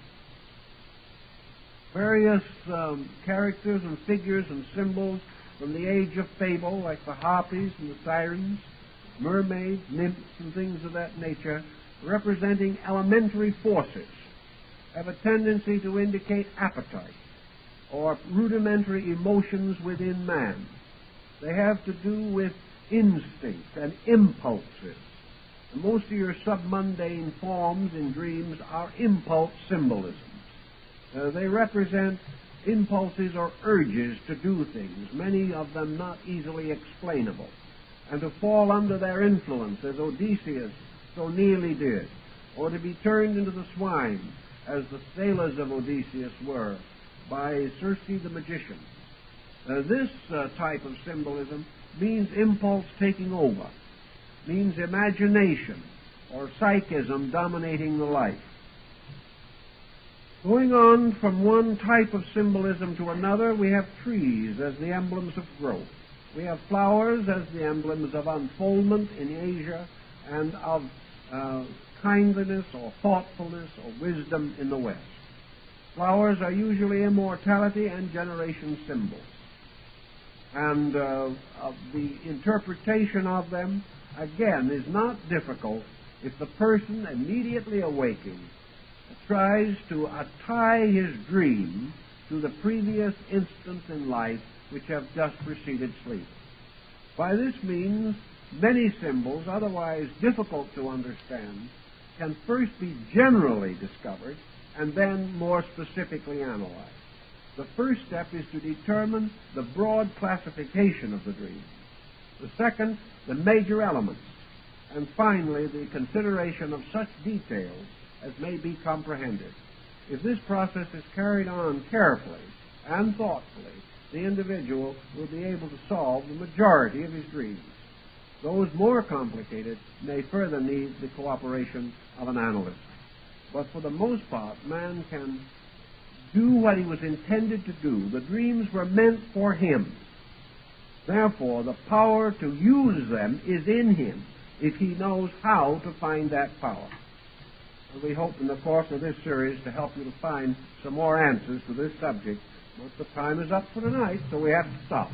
Various characters and figures and symbols from the Age of Fable, like the harpies and the sirens, mermaids, nymphs, and things of that nature, representing elementary forces, have a tendency to indicate appetite or rudimentary emotions within man. They have to do with instincts and impulses. And most of your submundane forms in dreams are impulse symbolisms. They represent impulses or urges to do things, many of them not easily explainable, and to fall under their influence, as Odysseus so nearly did, or to be turned into the swine, as the sailors of Odysseus were, by Circe the magician. This type of symbolism means impulse taking over, means imagination or psychism dominating the life. Going on from one type of symbolism to another, we have trees as the emblems of growth. We have flowers as the emblems of unfoldment in Asia and of kindliness or thoughtfulness or wisdom in the West. Flowers are usually immortality and generation symbols. And the interpretation of them, again, is not difficult if the person immediately awaking tries to tie his dream to the previous instance in life which have just preceded sleep. By this means, many symbols, otherwise difficult to understand, can first be generally discovered and then more specifically analyzed. The first step is to determine the broad classification of the dream. The second, the major elements. And finally, the consideration of such details as may be comprehended. If this process is carried on carefully and thoughtfully, the individual will be able to solve the majority of his dreams. Those more complicated may further need the cooperation of an analyst. But for the most part, man can do what he was intended to do. The dreams were meant for him. Therefore, the power to use them is in him if he knows how to find that power. And we hope in the course of this series to help you to find some more answers to this subject. But the time is up for tonight, so we have to stop.